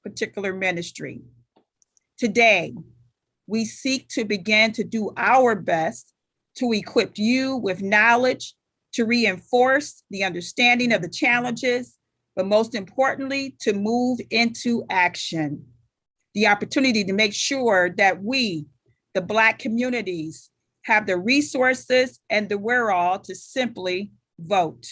particular ministry. Today, we seek to begin to do our best to equip you with knowledge, to reinforce the understanding of the challenges, but most importantly, to move into action. The opportunity to make sure that we, the Black communities, have the resources and the wherewithal to simply vote.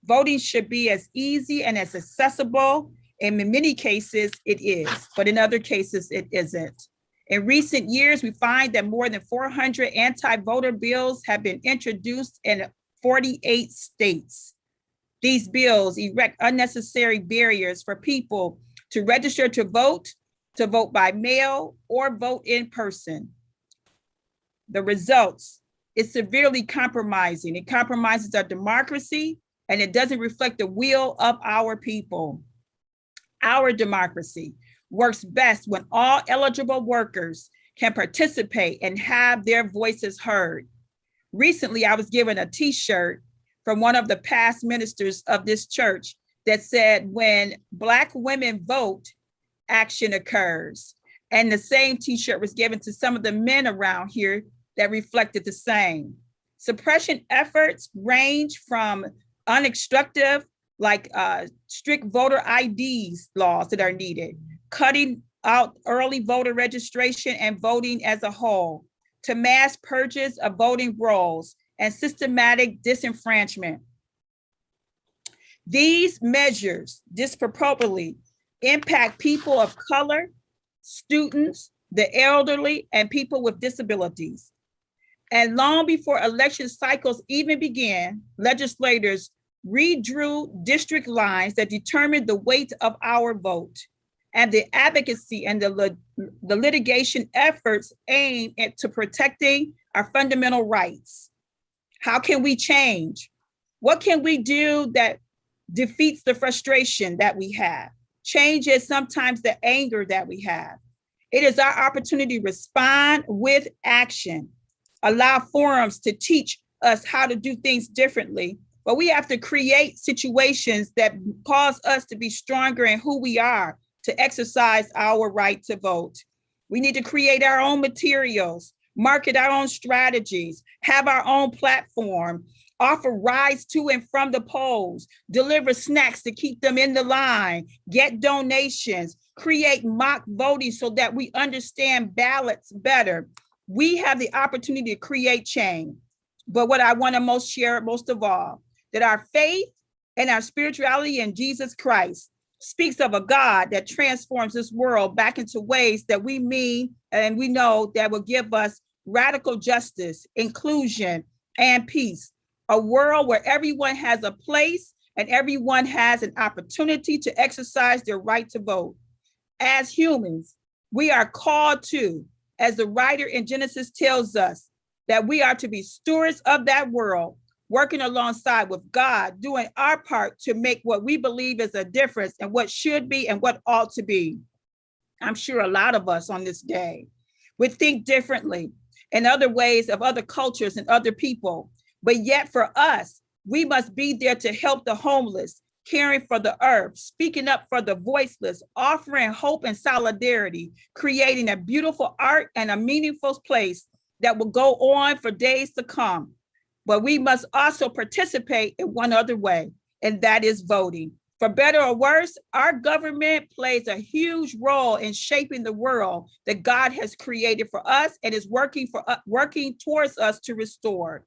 Voting should be as easy and as accessible. And in many cases, it is, but in other cases, it isn't. In recent years, we find that more than 400 anti-voter bills have been introduced in 48 states. These bills erect unnecessary barriers for people to register to vote by mail, or vote in person. The results is severely compromising. It compromises our democracy, and it doesn't reflect the will of our people. Our democracy works best when all eligible workers can participate and have their voices heard. Recently, I was given a t-shirt from one of the past ministers of this church that said, "When Black women vote, action occurs." And the same t-shirt was given to some of the men around here that reflected the same. Suppression efforts range from unobstructive, like strict voter IDs laws that are needed, cutting out early voter registration and voting as a whole, to mass purges of voting rolls and systematic disenfranchisement. These measures disproportionately impact people of color, students, the elderly, and people with disabilities. And long before election cycles even began, legislators redrew district lines that determined the weight of our vote. And the advocacy and the litigation efforts aim at to protecting our fundamental rights. How can we change? What can we do that defeats the frustration that we have? Change is sometimes the anger that we have. It is our opportunity to respond with action, allow forums to teach us how to do things differently, but we have to create situations that cause us to be stronger in who we are, to exercise our right to vote. We need to create our own materials, market our own strategies, have our own platform, offer rides to and from the polls, deliver snacks to keep them in the line, get donations, create mock voting so that we understand ballots better. We have the opportunity to create change. But what I want to share most of all, that our faith and our spirituality in Jesus Christ speaks of a God that transforms this world back into ways that we mean and we know that will give us radical justice, inclusion, and peace. A world where everyone has a place and everyone has an opportunity to exercise their right to vote. As humans, we are called to, as the writer in Genesis tells us, that we are to be stewards of that world, working alongside with God, doing our part to make what we believe is a difference and what should be and what ought to be. I'm sure a lot of us on this day would think differently in other ways of other cultures and other people. But yet for us, we must be there to help the homeless, caring for the earth, speaking up for the voiceless, offering hope and solidarity, creating a beautiful art and a meaningful place that will go on for days to come. But we must also participate in one other way, and that is voting. For better or worse, our government plays a huge role in shaping the world that God has created for us and is working towards us to restore.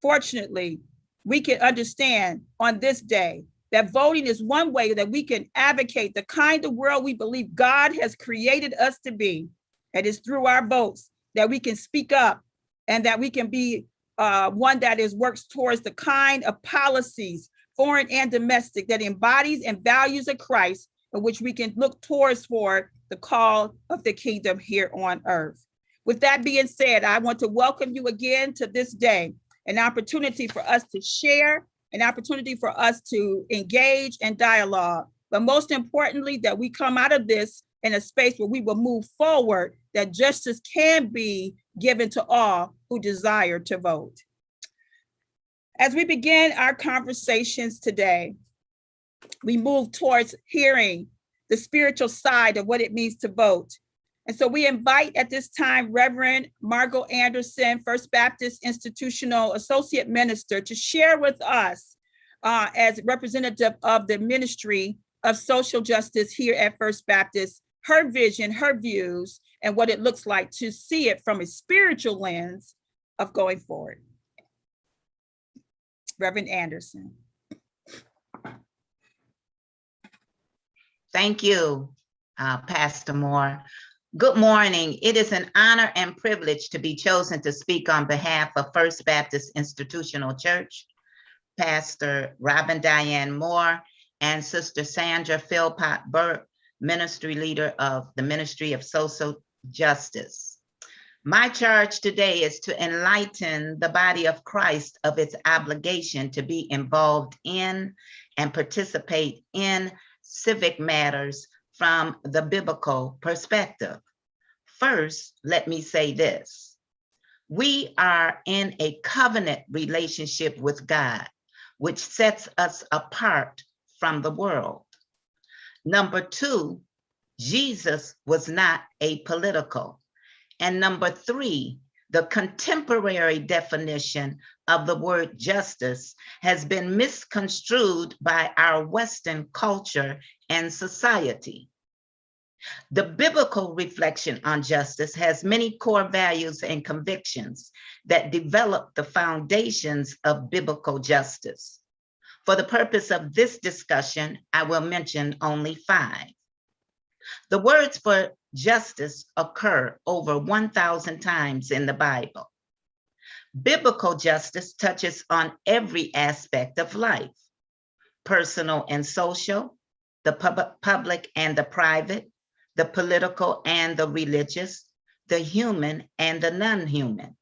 Fortunately, we can understand on this day that voting is one way that we can advocate the kind of world we believe God has created us to be. It is through our votes that we can speak up and that we can be one that works towards the kind of policies, foreign and domestic, that embodies and values of Christ, in which we can look towards for the call of the kingdom here on earth. With that being said, I want to welcome you again to this day, an opportunity for us to share, an opportunity for us to engage and dialogue, but most importantly, that we come out of this in a space where we will move forward, that justice can be given to all who desire to vote. As we begin our conversations today, we move towards hearing the spiritual side of what it means to vote. And so we invite at this time Reverend Margot Anderson, First Baptist Institutional Associate Minister, to share with us as representative of the Ministry of Social Justice here at First Baptist, her vision, her views, and what it looks like to see it from a spiritual lens of going forward. Reverend Anderson. Thank you, Pastor Moore. Good morning. It is an honor and privilege to be chosen to speak on behalf of First Baptist Institutional Church, Pastor Robin Diane Moore, and Sister Sandra Philpott Burke, Ministry Leader of the Ministry of Social Justice. My charge today is to enlighten the body of Christ of its obligation to be involved in and participate in civic matters from the biblical perspective. First, let me say this. We are in a covenant relationship with God, which sets us apart from the world. Number two, Jesus was not apolitical. And number three, the contemporary definition of the word justice has been misconstrued by our Western culture and society. The biblical reflection on justice has many core values and convictions that develop the foundations of biblical justice. For the purpose of this discussion, I will mention only 5. The words for justice occur over 1,000 times in the Bible. Biblical justice touches on every aspect of life, personal and social, the public and the private, the political and the religious, the human and the non-human.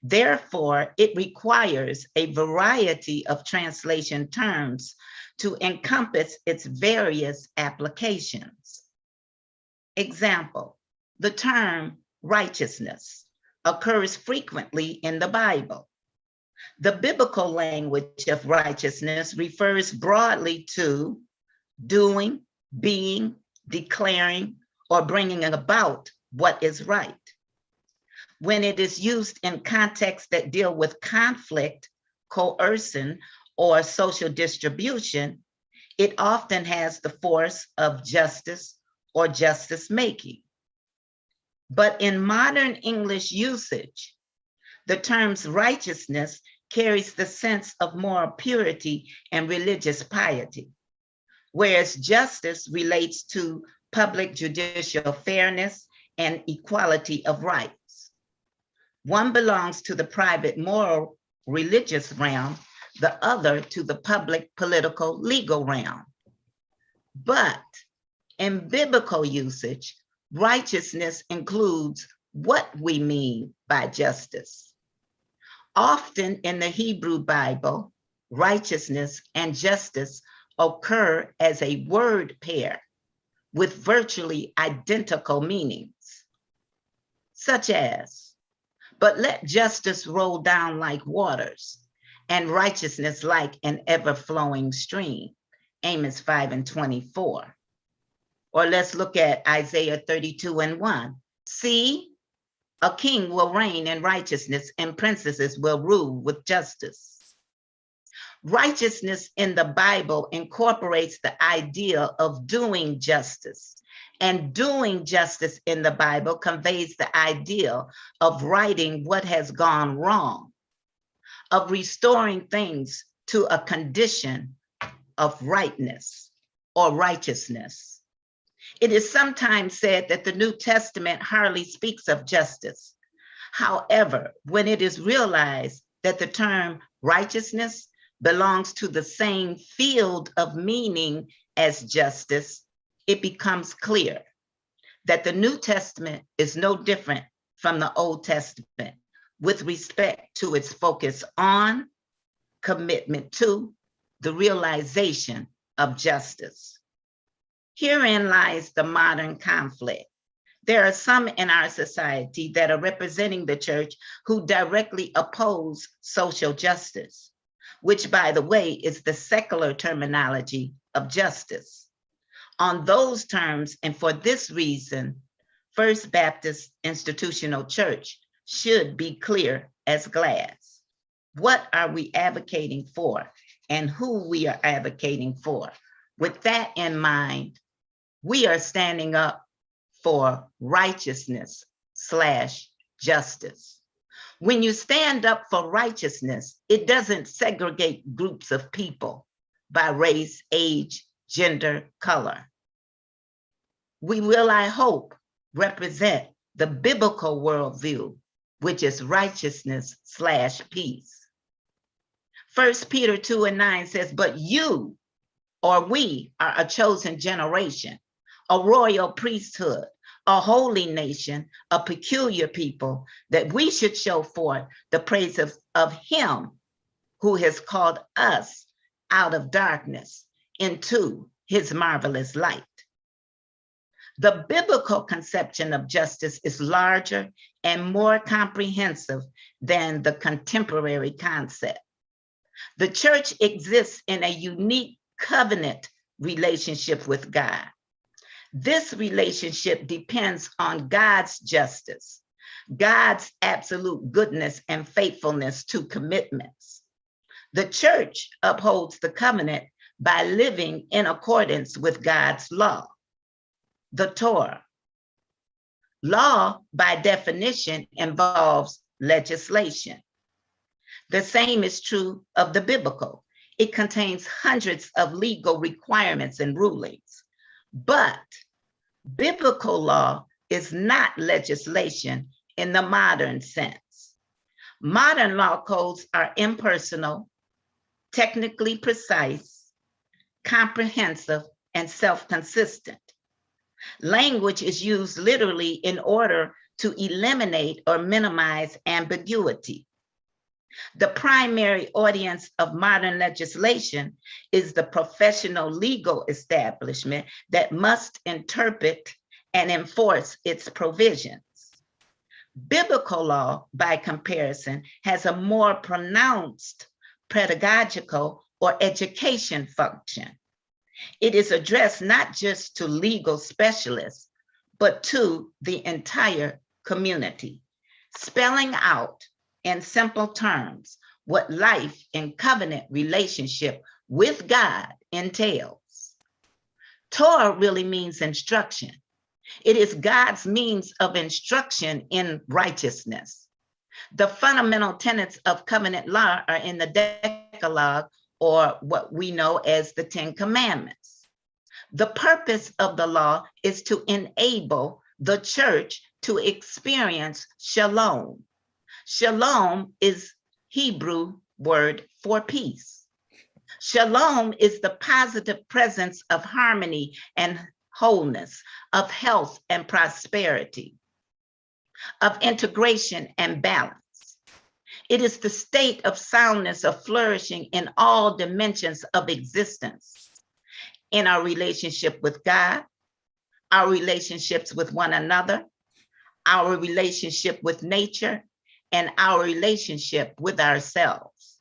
Therefore, it requires a variety of translation terms to encompass its various applications. Example, the term righteousness occurs frequently in the Bible. The biblical language of righteousness refers broadly to doing, being, declaring, or bringing about what is right. When it is used in contexts that deal with conflict, coercion, or social distribution, it often has the force of justice or justice making. But in modern English usage, the term's righteousness carries the sense of moral purity and religious piety, whereas justice relates to public judicial fairness and equality of rights. One belongs to the private moral religious realm, the other to the public political legal realm. But in biblical usage, righteousness includes what we mean by justice. Often in the Hebrew Bible, righteousness and justice occur as a word pair with virtually identical meanings, such as, but let justice roll down like waters and righteousness like an ever-flowing stream, Amos 5:24. Or let's look at Isaiah 32:1. See, a king will reign in righteousness and princesses will rule with justice. Righteousness in the Bible incorporates the idea of doing justice, and doing justice in the Bible conveys the idea of righting what has gone wrong, of restoring things to a condition of rightness or righteousness. It is sometimes said that the New Testament hardly speaks of justice. However, when it is realized that the term righteousness belongs to the same field of meaning as justice, it becomes clear that the New Testament is no different from the Old Testament with respect to its focus on, commitment to, the realization of justice. Herein lies the modern conflict. There are some in our society that are representing the church who directly oppose social justice, which, by the way, is the secular terminology of justice. On those terms, and for this reason, First Baptist Institutional Church should be clear as glass. What are we advocating for and who we are advocating for? With that in mind, we are standing up for righteousness/justice. When you stand up for righteousness, it doesn't segregate groups of people by race, age, gender, color. We will, I hope, represent the biblical worldview, which is righteousness/peace. 1 Peter 2:9 says, but you, or we, are a chosen generation, a royal priesthood, a holy nation, a peculiar people, that we should show forth the praise of him who has called us out of darkness into his marvelous light. The biblical conception of justice is larger and more comprehensive than the contemporary concept. The church exists in a unique covenant relationship with God. This relationship depends on God's justice, God's absolute goodness and faithfulness to commitments. The church upholds the covenant by living in accordance with God's law, the Torah. Law, by definition, involves legislation. The same is true of the biblical. It contains hundreds of legal requirements and rulings. But biblical law is not legislation in the modern sense. Modern law codes are impersonal, technically precise, comprehensive, and self-consistent. Language is used literally in order to eliminate or minimize ambiguity. The primary audience of modern legislation is the professional legal establishment that must interpret and enforce its provisions. Biblical law, by comparison, has a more pronounced pedagogical or education function. It is addressed not just to legal specialists, but to the entire community, spelling out in simple terms what life in covenant relationship with God entails. Torah really means instruction. It is God's means of instruction in righteousness. The fundamental tenets of covenant law are in the Decalogue, or what we know as the 10 Commandments. The purpose of the law is to enable the church to experience shalom. Shalom is Hebrew word for peace. Shalom is the positive presence of harmony and wholeness, of health and prosperity, of integration and balance. It is the state of soundness, of flourishing in all dimensions of existence, in our relationship with God, our relationships with one another, our relationship with nature, and our relationship with ourselves.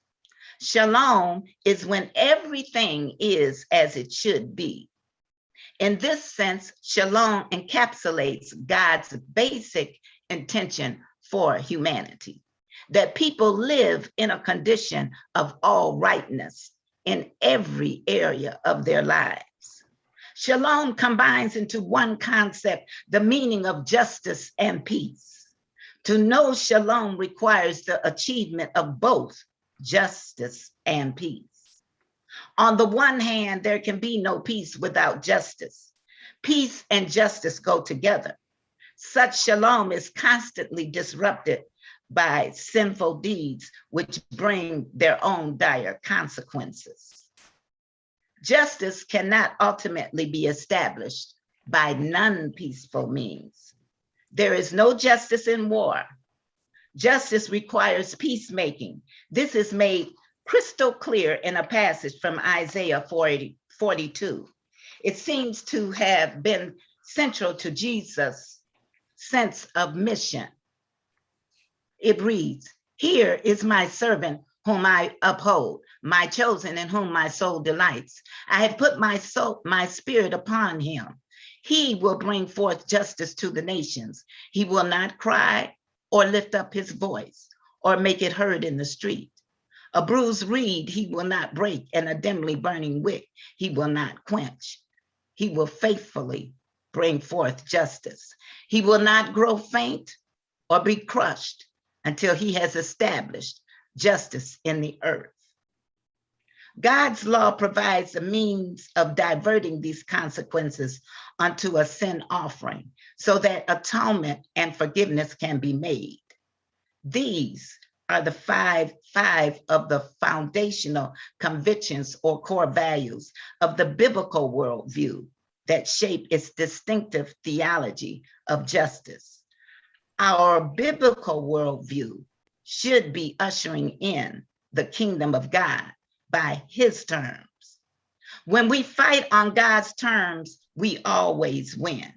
Shalom is when everything is as it should be. In this sense, shalom encapsulates God's basic intention for humanity, that people live in a condition of all rightness in every area of their lives. Shalom combines into one concept the meaning of justice and peace. To know shalom requires the achievement of both justice and peace. On the one hand, there can be no peace without justice. Peace and justice go together. Such shalom is constantly disrupted by sinful deeds, which bring their own dire consequences. Justice cannot ultimately be established by non-peaceful means. There is no justice in war. Justice requires peacemaking. This is made crystal clear in a passage from Isaiah 42. It seems to have been central to Jesus' sense of mission. It reads, "Here is my servant whom I uphold, my chosen in whom my soul delights. I have put my spirit upon him. He will bring forth justice to the nations. He will not cry or lift up his voice or make it heard in the street. A bruised reed he will not break, and a dimly burning wick he will not quench. He will faithfully bring forth justice. He will not grow faint or be crushed until he has established justice in the earth. God's law provides a means of diverting these consequences onto a sin offering so that atonement and forgiveness can be made. These are the five of the foundational convictions or core values of the biblical worldview that shape its distinctive theology of justice. Our biblical worldview should be ushering in the kingdom of God by his terms. When we fight on God's terms, we always win.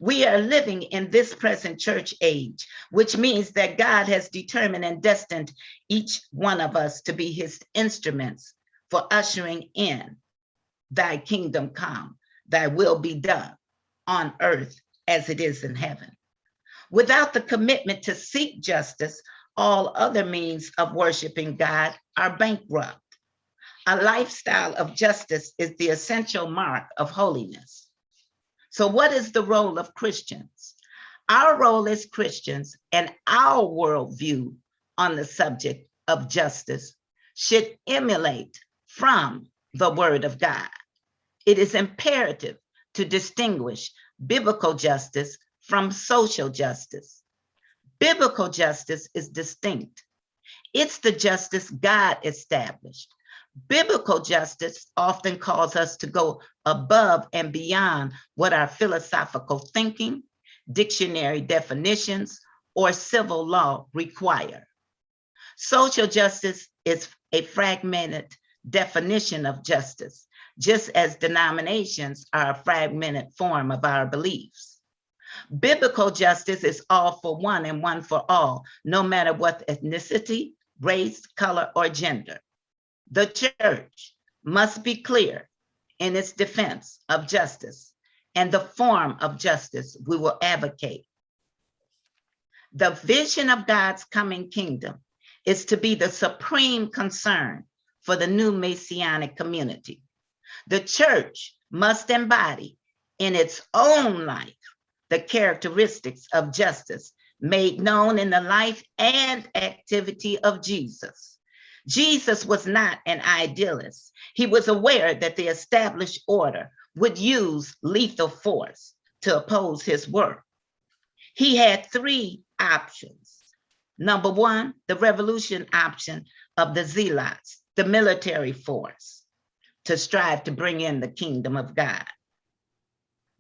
We are living in this present church age, which means that God has determined and destined each one of us to be his instruments for ushering in thy kingdom come, thy will be done on earth as it is in heaven. Without the commitment to seek justice, all other means of worshiping God are bankrupt. A lifestyle of justice is the essential mark of holiness. So what is the role of Christians? Our role as Christians and our worldview on the subject of justice should emulate from the Word of God. It is imperative to distinguish biblical justice from social justice. Biblical justice is distinct. It's the justice God established. Biblical justice often calls us to go above and beyond what our philosophical thinking, dictionary definitions, or civil law require. Social justice is a fragmented definition of justice, just as denominations are a fragmented form of our beliefs. Biblical justice is all for one and one for all, no matter what ethnicity, race, color, or gender. The church must be clear in its defense of justice and the form of justice we will advocate. The vision of God's coming kingdom is to be the supreme concern for the new Messianic community. The church must embody in its own life the characteristics of justice made known in the life and activity of Jesus. Jesus was not an idealist. He was aware that the established order would use lethal force to oppose his work. He had three options. Number one, the revolution option of the zealots, the military force, to strive to bring in the kingdom of God.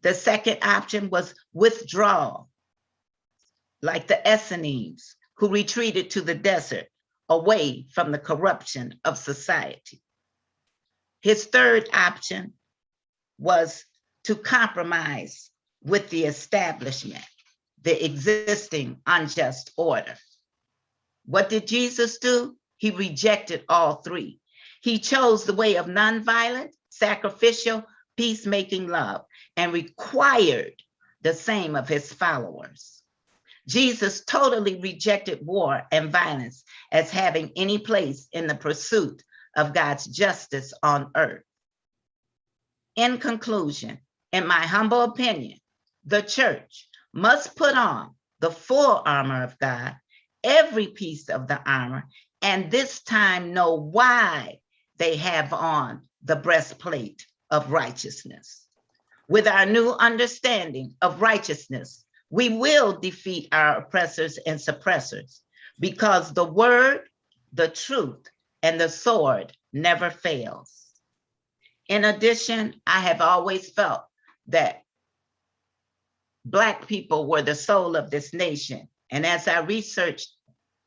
The second option was withdrawal, like the Essenes, who retreated to the desert away from the corruption of society. His third option was to compromise with the establishment, the existing unjust order. What did Jesus do? He rejected all three. He chose the way of nonviolent, sacrificial, peacemaking love, and required the same of his followers. Jesus totally rejected war and violence as having any place in the pursuit of God's justice on earth. In conclusion, in my humble opinion, the church must put on the full armor of God, every piece of the armor, and this time know why they have on the breastplate of righteousness. With our new understanding of righteousness, we will defeat our oppressors and suppressors because the word, the truth, and the sword never fails. In addition, I have always felt that Black people were the soul of this nation. And as I researched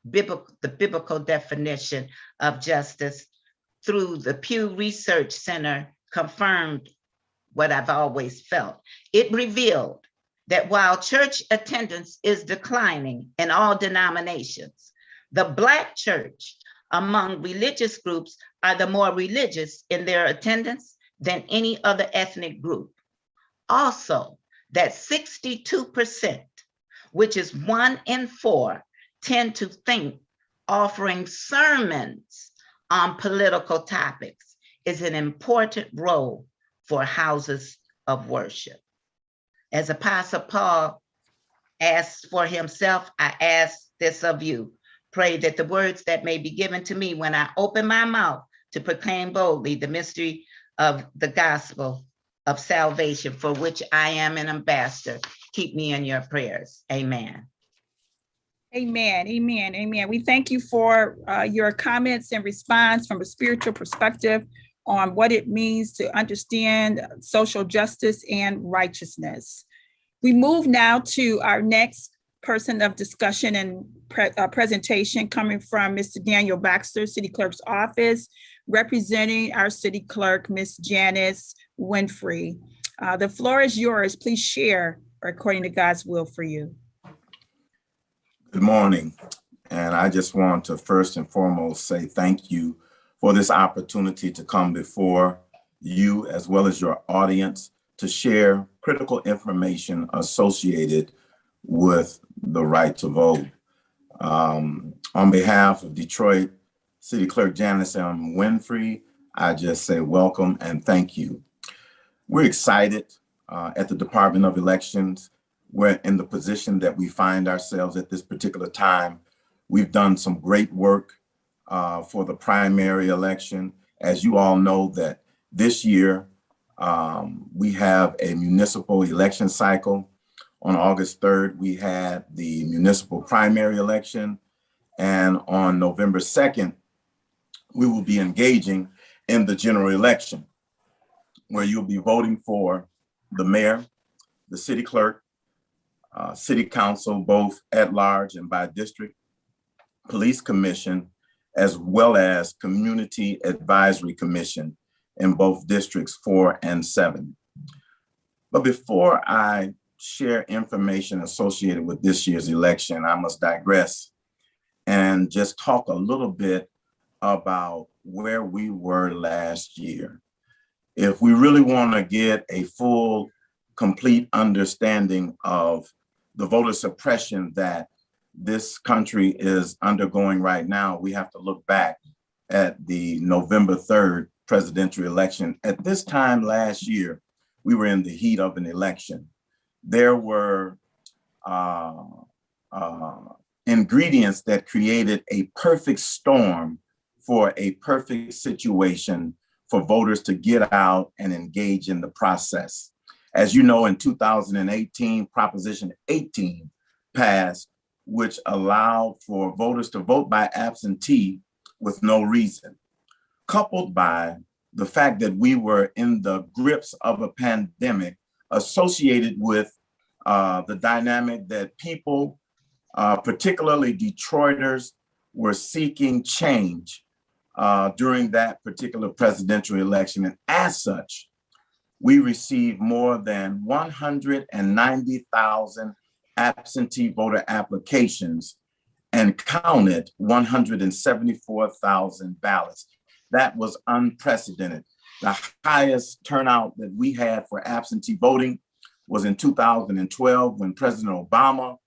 the biblical definition of justice through the Pew Research Center, confirmed what I've always felt. It revealed that while church attendance is declining in all denominations, the Black church among religious groups are the more religious in their attendance than any other ethnic group. Also, that 62%, which is 1 in 4, tend to think offering sermons on political topics is an important role for houses of worship. As Apostle Paul asked for himself, I ask this of you. Pray that the words that may be given to me when I open my mouth to proclaim boldly the mystery of the gospel of salvation, for which I am an ambassador, keep me in your prayers. Amen. Amen, amen, amen. We thank you for your comments and response from a spiritual perspective on what it means to understand social justice and righteousness. We move now to our next person of discussion and presentation, coming from Mr. Daniel Baxter, City Clerk's office, representing our City Clerk, Ms. Janice Winfrey. The floor is yours. Please share according to God's will for you. Good morning. And I just want to first and foremost say thank you for this opportunity to come before you as well as your audience to share critical information associated with the right to vote. On behalf of Detroit City Clerk Janice M. Winfrey, I just say welcome and thank you. We're excited at the Department of Elections. We're in the position that we find ourselves at this particular time. We've done some great work for the primary election. As you all know, that this year we have a municipal election cycle. On August 3rd, we had the municipal primary election. And on November 2nd, we will be engaging in the general election, where you'll be voting for the mayor, the city clerk, city council, both at large and by district, police commission, as well as community advisory commission in both districts 4 and 7. But before I share information associated with this year's election, I must digress and just talk a little bit about where we were last year. If we really want to get a full, complete understanding of the voter suppression that this country is undergoing right now, we have to look back at the November 3rd presidential election. At this time last year, we were in the heat of an election. There were ingredients that created a perfect storm for a perfect situation for voters to get out and engage in the process. As you know, in 2018, Proposition 18 passed, which allowed for voters to vote by absentee with no reason, coupled by the fact that we were in the grips of a pandemic associated with the dynamic that people, particularly Detroiters, were seeking change during that particular presidential election. And as such, we received more than 190,000 absentee voter applications and counted 174,000 ballots. That was unprecedented. The highest turnout that we had for absentee voting was in 2012 when President Obama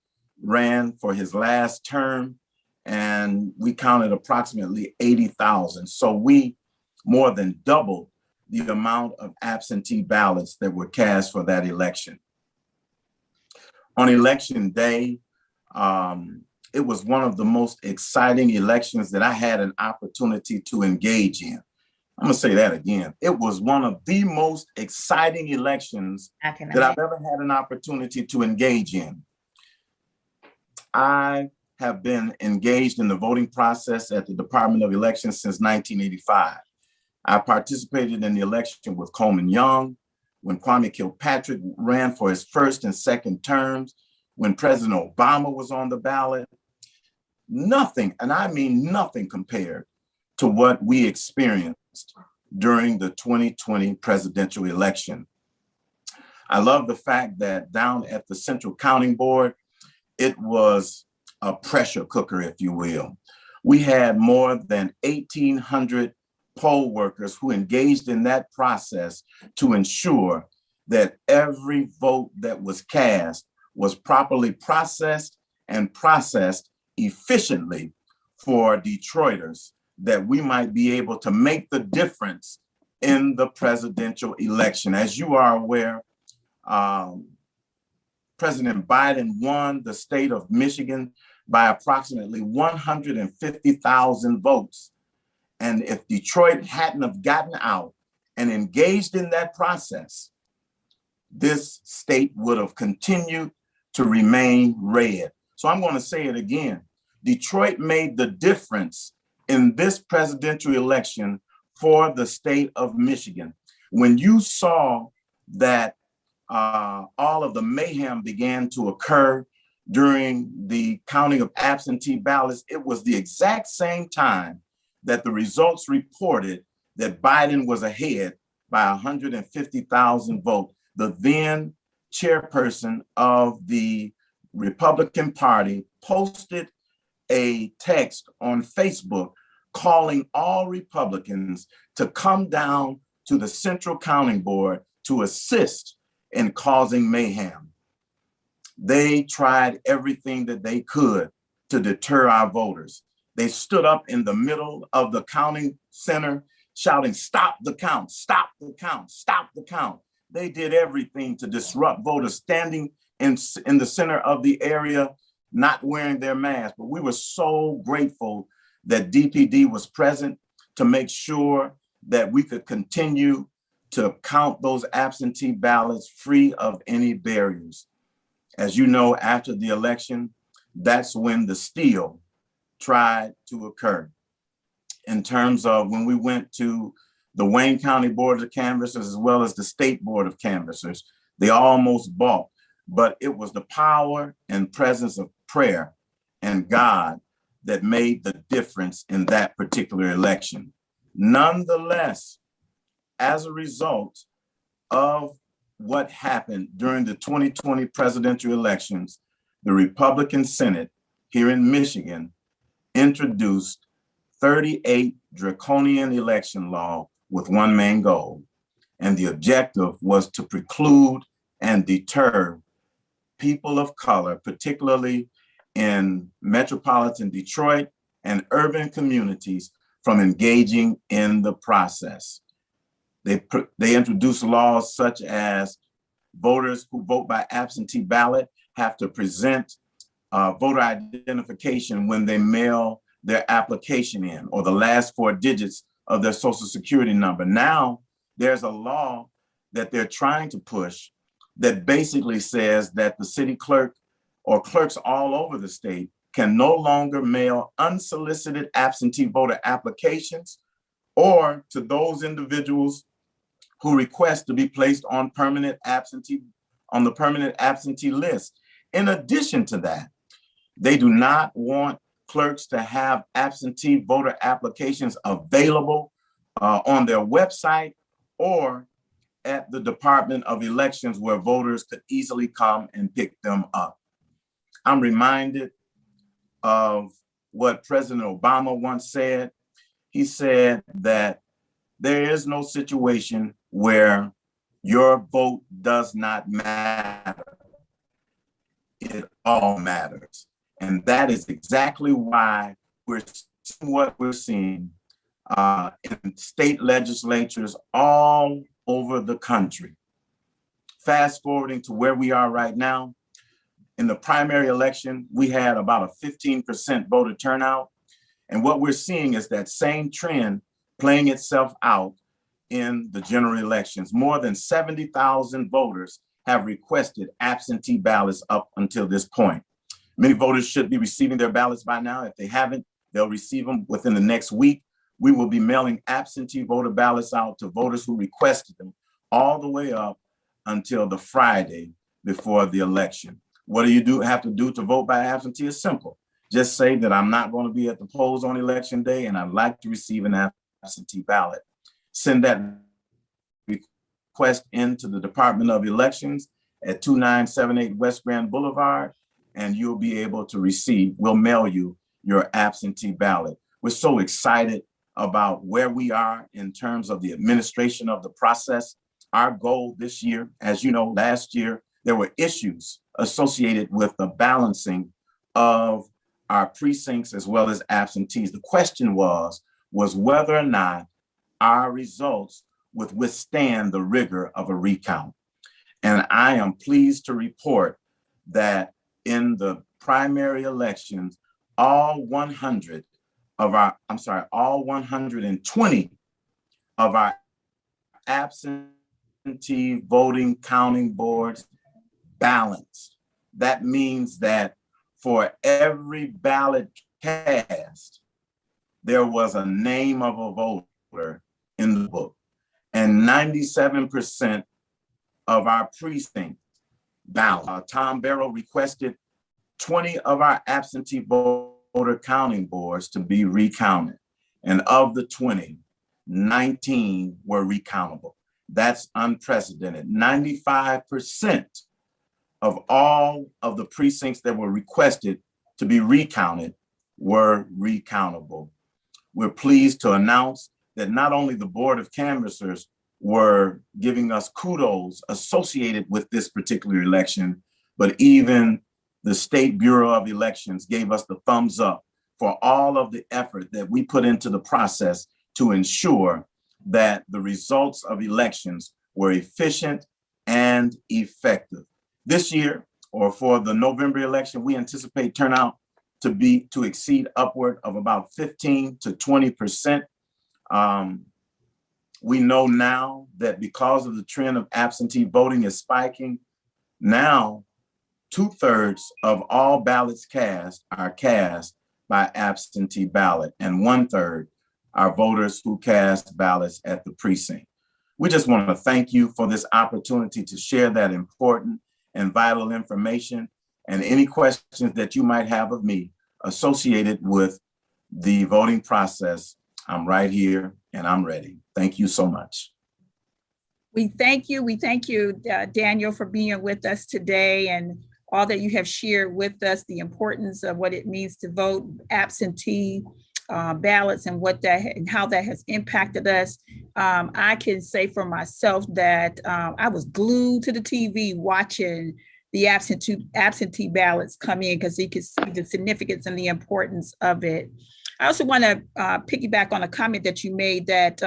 ran for his last term, and we counted approximately 80,000. So we more than doubled the amount of absentee ballots that were cast for that election. On election day, it was one of the most exciting elections that I had an opportunity to engage in. I'm gonna say that again. It was one of the most exciting elections that I've ever had an opportunity to engage in. I have been engaged in the voting process at the Department of Elections since 1985. I participated in the election with Coleman Young, when Kwame Kilpatrick ran for his first and second terms, when President Obama was on the ballot. Nothing, and I mean nothing, compared to what we experienced during the 2020 presidential election. I love the fact that down at the Central Counting Board, it was a pressure cooker, if you will. We had more than 1,800 poll workers who engaged in that process to ensure that every vote that was cast was properly processed and processed efficiently for Detroiters, that we might be able to make the difference in the presidential election. As you are aware, President Biden won the state of Michigan by approximately 150,000 votes. And if Detroit hadn't have gotten out and engaged in that process, this state would have continued to remain red. So I'm going to say it again. Detroit made the difference in this presidential election for the state of Michigan. When you saw that all of the mayhem began to occur during the counting of absentee ballots, it was the exact same time that the results reported that Biden was ahead by 150,000 votes. The then chairperson of the Republican Party posted a text on Facebook calling all Republicans to come down to the Central Counting Board to assist in causing mayhem. They tried everything that they could to deter our voters. They stood up in the middle of the counting center shouting, "Stop the count, stop the count, stop the count." They did everything to disrupt voters standing in the center of the area, not wearing their masks. But we were so grateful that DPD was present to make sure that we could continue to count those absentee ballots free of any barriers. As you know, after the election, that's when the steal tried to occur. In terms of when we went to the Wayne County Board of Canvassers as well as the State Board of Canvassers, they almost balked, but it was the power and presence of prayer and God that made the difference in that particular election. Nonetheless, as a result of what happened during the 2020 presidential elections, the Republican Senate here in Michigan introduced 38 draconian election law with one main goal. And the objective was to preclude and deter people of color, particularly in metropolitan Detroit and urban communities, from engaging in the process. They introduced laws such as voters who vote by absentee ballot have to present voter identification when they mail their application in, or the last 4 digits of their social security number. Now, there's a law that they're trying to push that basically says that the city clerk or clerks all over the state can no longer mail unsolicited absentee voter applications or to those individuals who request to be placed on the permanent absentee list. In addition to that, they do not want clerks to have absentee voter applications available on their website or at the Department of Elections where voters could easily come and pick them up. I'm reminded of what President Obama once said. He said that there is no situation where your vote does not matter. It all matters. And that is exactly why we're seeing what we're seeing in state legislatures all over the country. Fast forwarding to where we are right now, in the primary election, we had about a 15% voter turnout. And what we're seeing is that same trend playing itself out in the general elections. More than 70,000 voters have requested absentee ballots up until this point. Many voters should be receiving their ballots by now. If they haven't, they'll receive them within the next week. We will be mailing absentee voter ballots out to voters who requested them all the way up until the Friday before the election. What do you have to do to vote by absentee? It's simple. Just say that I'm not going to be at the polls on election day and I'd like to receive an absentee ballot. Send that request into the Department of Elections at 2978 West Grand Boulevard, and you'll be able to receive, we'll mail you your absentee ballot. We're so excited about where we are in terms of the administration of the process. Our goal this year, as you know, last year, there were issues associated with the balancing of our precincts as well as absentees. The question was whether or not our results would withstand the rigor of a recount. And I am pleased to report that in the primary elections, all 120 of our absentee voting counting boards balanced. That means that for every ballot cast, there was a name of a voter in the book. And 97% of our precinct ballot. Tom Barrow requested 20 of our absentee voter counting boards to be recounted. And of the 20, 19 were recountable. That's unprecedented. 95% of all of the precincts that were requested to be recounted were recountable. We're pleased to announce that not only the Board of Canvassers were giving us kudos associated with this particular election, but even the State Bureau of Elections gave us the thumbs up for all of the effort that we put into the process to ensure that the results of elections were efficient and effective. This year, or for the November election, we anticipate turnout to exceed upward of about 15 to 20%. We know now that because of the trend of absentee voting is spiking, now 2/3 of all ballots cast are cast by absentee ballot, and 1/3 are voters who cast ballots at the precinct. We just want to thank you for this opportunity to share that important and vital information, and any questions that you might have of me associated with the voting process. I'm right here and I'm ready. Thank you so much. We thank you. We thank you, Daniel, for being with us today and all that you have shared with us, the importance of what it means to vote, absentee ballots, and how that has impacted us. I can say for myself that I was glued to the TV watching the absentee ballots come in because you could see the significance and the importance of it. I also want to piggyback on a comment that you made that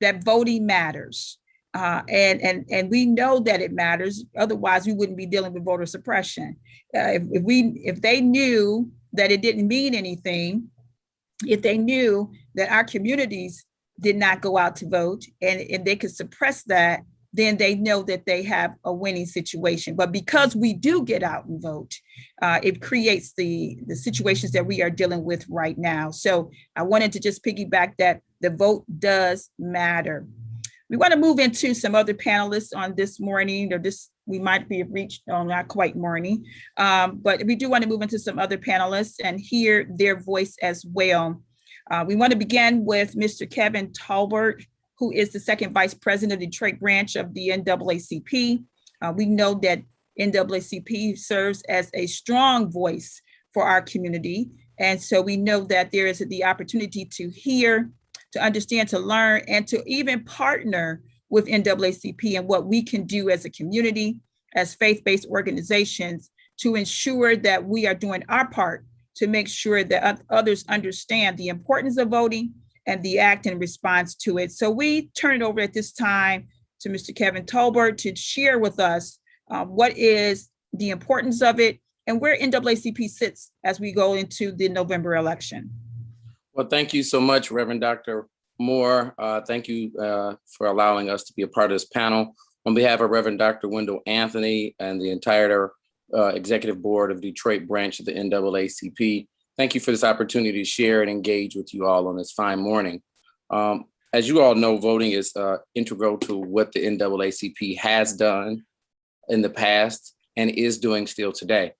that voting matters. And we know that it matters. Otherwise, we wouldn't be dealing with voter suppression. If they knew that it didn't mean anything, if they knew that our communities did not go out to vote and they could suppress that, then they know that they have a winning situation. But because we do get out and vote, it creates the situations that we are dealing with right now. So I wanted to just piggyback that the vote does matter. We want to move into some other panelists on this morning, or this, we might be reached on not quite morning, but we do want to move into some other panelists and hear their voice as well. We want to begin with Mr. Kevin Talbert, who is the second vice president of the Detroit branch of the NAACP. We know that NAACP serves as a strong voice for our community. And so we know that there is the opportunity to hear, to understand, to learn, and to even partner with NAACP and what we can do as a community, as faith-based organizations, to ensure that we are doing our part to make sure that others understand the importance of voting and the act in response to it. So we turn it over at this time to Mr. Kevin Talbert to share with us what is the importance of it and where NAACP sits as we go into the November election. Well, thank you so much, Reverend Dr. Moore. Thank you for allowing us to be a part of this panel. On behalf of Reverend Dr. Wendell Anthony and the entire executive board of Detroit branch of the NAACP, thank you for this opportunity to share and engage with you all on this fine morning. As you all know, voting is integral to what the NAACP has done in the past and is doing still today.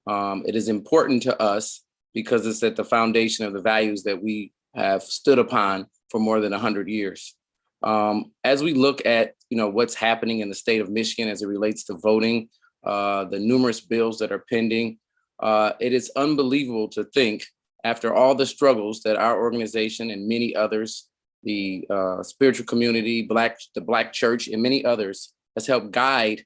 It is important to us because it's at the foundation of the values that we have stood upon for more than 100 years. As we look at what's happening in the state of Michigan as it relates to voting, the numerous bills that are pending, it is unbelievable to think after all the struggles that our organization and many others, the spiritual community, the Black church, and many others has helped guide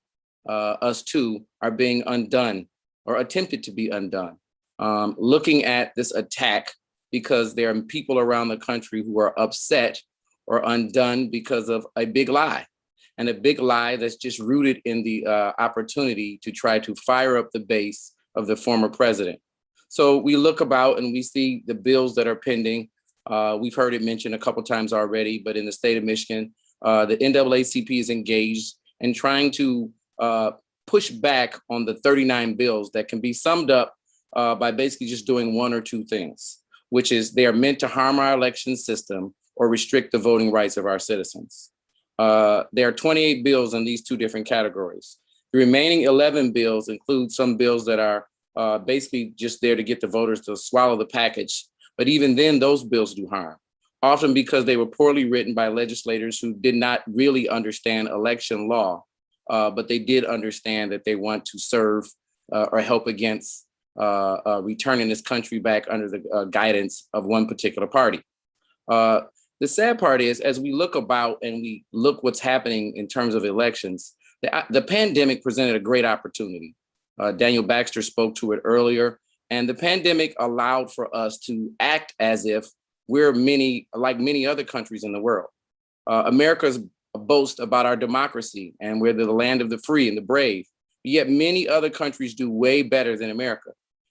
us to, are being undone or attempted to be undone. Looking at this attack because there are people around the country who are upset or undone because of a big lie, and a big lie that's just rooted in the opportunity to try to fire up the base of the former president. So we look about and we see the bills that are pending. We've heard it mentioned a couple times already, but in the state of Michigan, the NAACP is engaged in trying to push back on the 39 bills that can be summed up by basically just doing one or two things, which is they are meant to harm our election system or restrict the voting rights of our citizens. There are 28 bills in these two different categories. The remaining 11 bills include some bills that are basically just there to get the voters to swallow the package. But even then, those bills do harm, often because they were poorly written by legislators who did not really understand election law, but they did understand that they want to serve or help against returning this country back under the guidance of one particular party. The sad part is, as we look about and we look what's happening in terms of elections, the pandemic presented a great opportunity. Daniel Baxter spoke to it earlier, and the pandemic allowed for us to act as if we're like many other countries in the world. America's boast about our democracy, and we're the land of the free and the brave, yet many other countries do way better than America.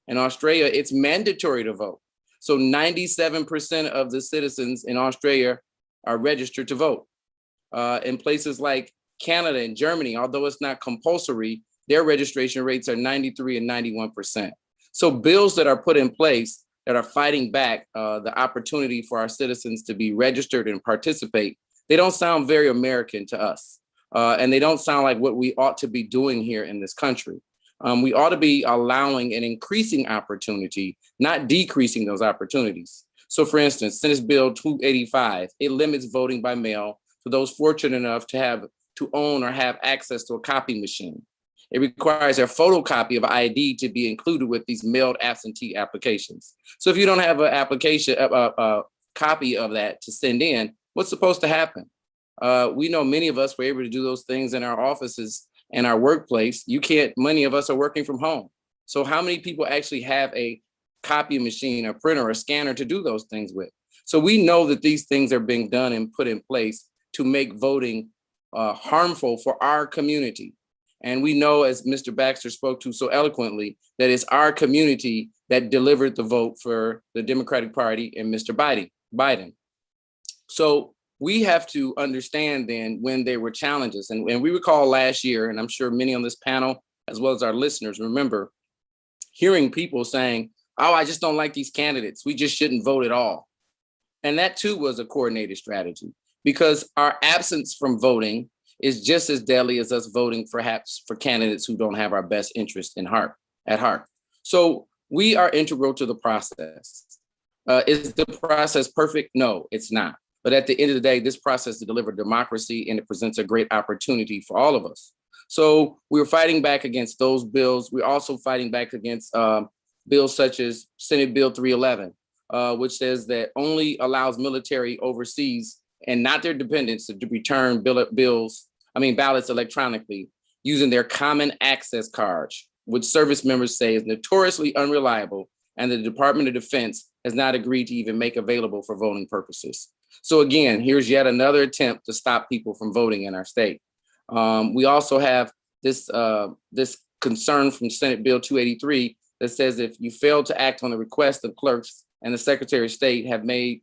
In Australia, it's mandatory to vote. So 97% of the citizens in Australia are registered to vote. In places like Canada and Germany, although it's not compulsory, their registration rates are 93 and 91%. So bills that are put in place that are fighting back the opportunity for our citizens to be registered and participate, they don't sound very American to us. And they don't sound like what we ought to be doing here in this country. We ought to be allowing an increasing opportunity, not decreasing those opportunities. So for instance, Senate Bill 285, it limits voting by mail to those fortunate enough to own or have access to a copy machine. It requires a photocopy of ID to be included with these mailed absentee applications. So if you don't have an application, a copy of that to send in, what's supposed to happen? We know many of us were able to do those things in our offices and our workplace. Many of us are working from home. So how many people actually have a copy machine, a printer, a scanner to do those things with? So we know that these things are being done and put in place to make voting harmful for our community. And we know, as Mr. Baxter spoke to so eloquently, that it's our community that delivered the vote for the Democratic Party and Mr. Biden. So we have to understand then when there were challenges. And we recall last year, and I'm sure many on this panel, as well as our listeners, remember hearing people saying, oh, I just don't like these candidates. We just shouldn't vote at all. And that too was a coordinated strategy, because our absence from voting is just as deadly as us voting perhaps for candidates who don't have our best interest at heart. So we are integral to the process. Is the process perfect? No, it's not. But at the end of the day, this process to deliver democracy, and it presents a great opportunity for all of us. So we're fighting back against those bills. We're also fighting back against bills such as Senate Bill 311, which says that only allows military overseas and not their dependents to return ballots electronically using their common access cards, which service members say is notoriously unreliable, and the Department of Defense has not agreed to even make available for voting purposes. So again, here's yet another attempt to stop people from voting in our state. We also have this concern from Senate Bill 283 that says if you fail to act on the request of clerks and the Secretary of State have made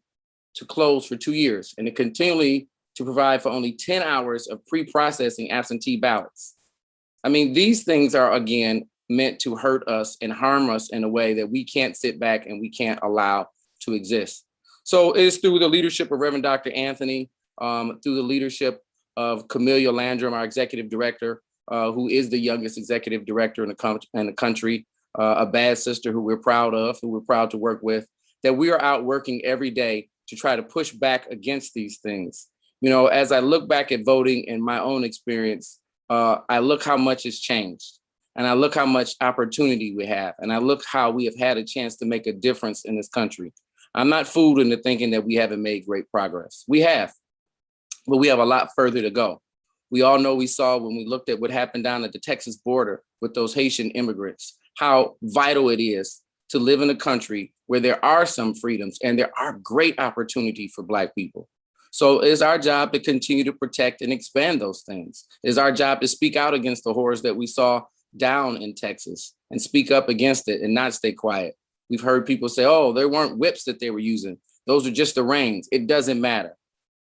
to close for 2 years, and to continually to provide for only 10 hours of pre-processing absentee ballots. I mean, these things are, again, meant to hurt us and harm us in a way that we can't sit back and we can't allow to exist. So it is through the leadership of Reverend Dr. Anthony, through the leadership of Camelia Landrum, our executive director, who is the youngest executive director in the country, a bad sister who we're proud of, who we're proud to work with, that we are out working every day to try to push back against these things. You know, as I look back at voting in my own experience, I look how much has changed. and I look how much opportunity we have, and I look how we have had a chance to make a difference in this country. I'm not fooled into thinking that we haven't made great progress. We have, but we have a lot further to go. We all know, we saw when we looked at what happened down at the Texas border with those Haitian immigrants, how vital it is to live in a country where there are some freedoms and there are great opportunity for Black people. So it's our job to continue to protect and expand those things. It's our job to speak out against the horrors that we saw down in Texas and speak up against it and not stay quiet. We've heard people say, oh, there weren't whips that they were using. Those are just the reins. It doesn't matter.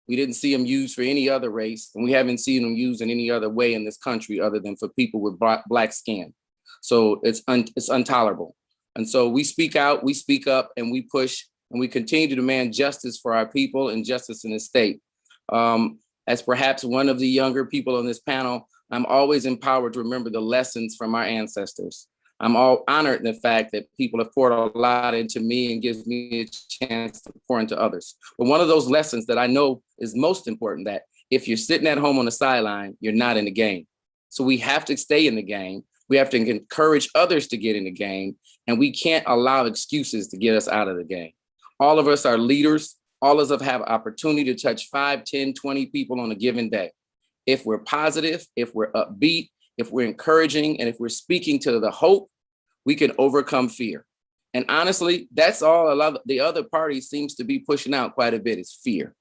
We didn't see them used for any other race, and we haven't seen them used in any other way in this country other than for people with Black skin. So it's intolerable. And so we speak out, we speak up, and we push, and we continue to demand justice for our people and justice in the state. As perhaps one of the younger people on this panel, I'm always empowered to remember the lessons from our ancestors. I'm all honored in the fact that people have poured a lot into me and gives me a chance to pour into others. But one of those lessons that I know is most important, that if you're sitting at home on the sideline, you're not in the game. So we have to stay in the game. We have to encourage others to get in the game, and we can't allow excuses to get us out of the game. All of us are leaders. All of us have opportunity to touch 5, 10, 20 people on a given day. If we're positive, if we're upbeat, if we're encouraging, and if we're speaking to the hope, we can overcome fear. And honestly, that's all a lot of the other party seems to be pushing out quite a bit, is fear.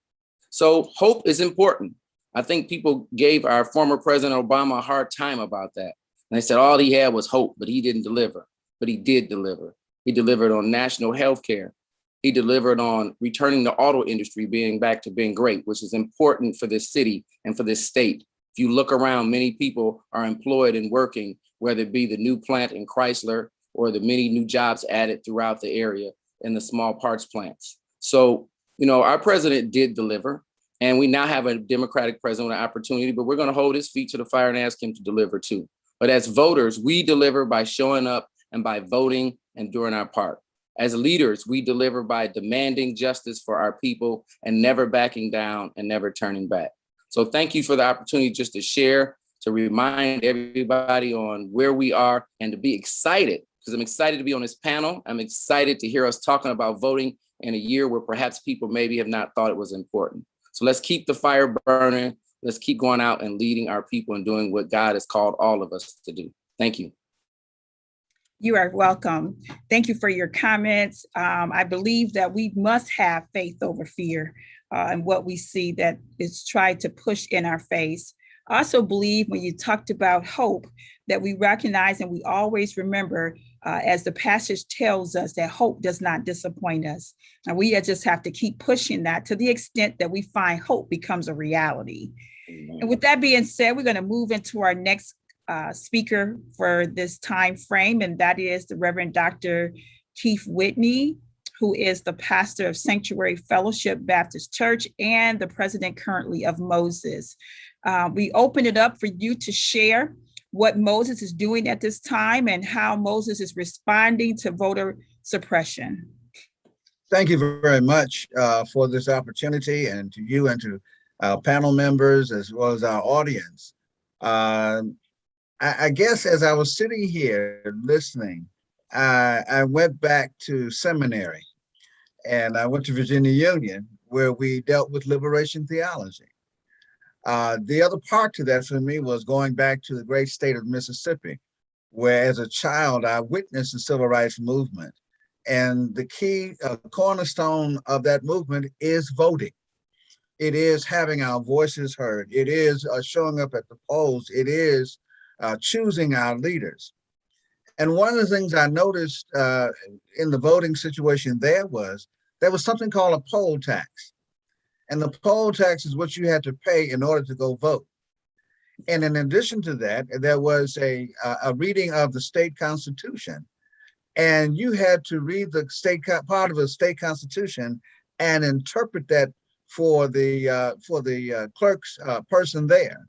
So hope is important. I think people gave our former President Obama a hard time about that. And they said all he had was hope, but he didn't deliver. But he did deliver. He delivered on national health care. He delivered on returning the auto industry back to being great, which is important for this city and for this state. If you look around, many people are employed and working, whether it be the new plant in Chrysler or the many new jobs added throughout the area in the small parts plants. So, our president did deliver, and we now have a Democratic president with an opportunity, but we're going to hold his feet to the fire and ask him to deliver too. But as voters, we deliver by showing up and by voting and doing our part. As leaders, we deliver by demanding justice for our people and never backing down and never turning back. So thank you for the opportunity just to share, to remind everybody on where we are, and to be excited, because I'm excited to be on this panel. I'm excited to hear us talking about voting in a year where perhaps people maybe have not thought it was important. So let's keep the fire burning. Let's keep going out and leading our people and doing what God has called all of us to do. Thank you. You are welcome. Thank you for your comments. I believe that we must have faith over fear, and what we see that is tried to push in our face. I also believe when you talked about hope, that we recognize and we always remember, as the passage tells us, that hope does not disappoint us. And we just have to keep pushing that to the extent that we find hope becomes a reality. Amen. And with that being said, we're going to move into our next speaker for this time frame, and that is the Reverend Dr. Keith Whitney, who is the pastor of Sanctuary Fellowship Baptist Church and the president currently of Moses. We open it up for you to share what Moses is doing at this time and how Moses is responding to voter suppression. Thank you very much for this opportunity, and to you and to our panel members as well as our audience. I guess as I was sitting here listening, I went back to seminary, and I went to Virginia Union, where we dealt with liberation theology. The other part to that for me was going back to the great state of Mississippi, where as a child, I witnessed the civil rights movement. And the key cornerstone of that movement is voting. It is having our voices heard. It is showing up at the polls. It is choosing our leaders. And one of the things I noticed in the voting situation there was something called a poll tax. And the poll tax is what you had to pay in order to go vote. And in addition to that, there was a reading of the state constitution. And you had to read the part of the state constitution and interpret that for the clerk's person there.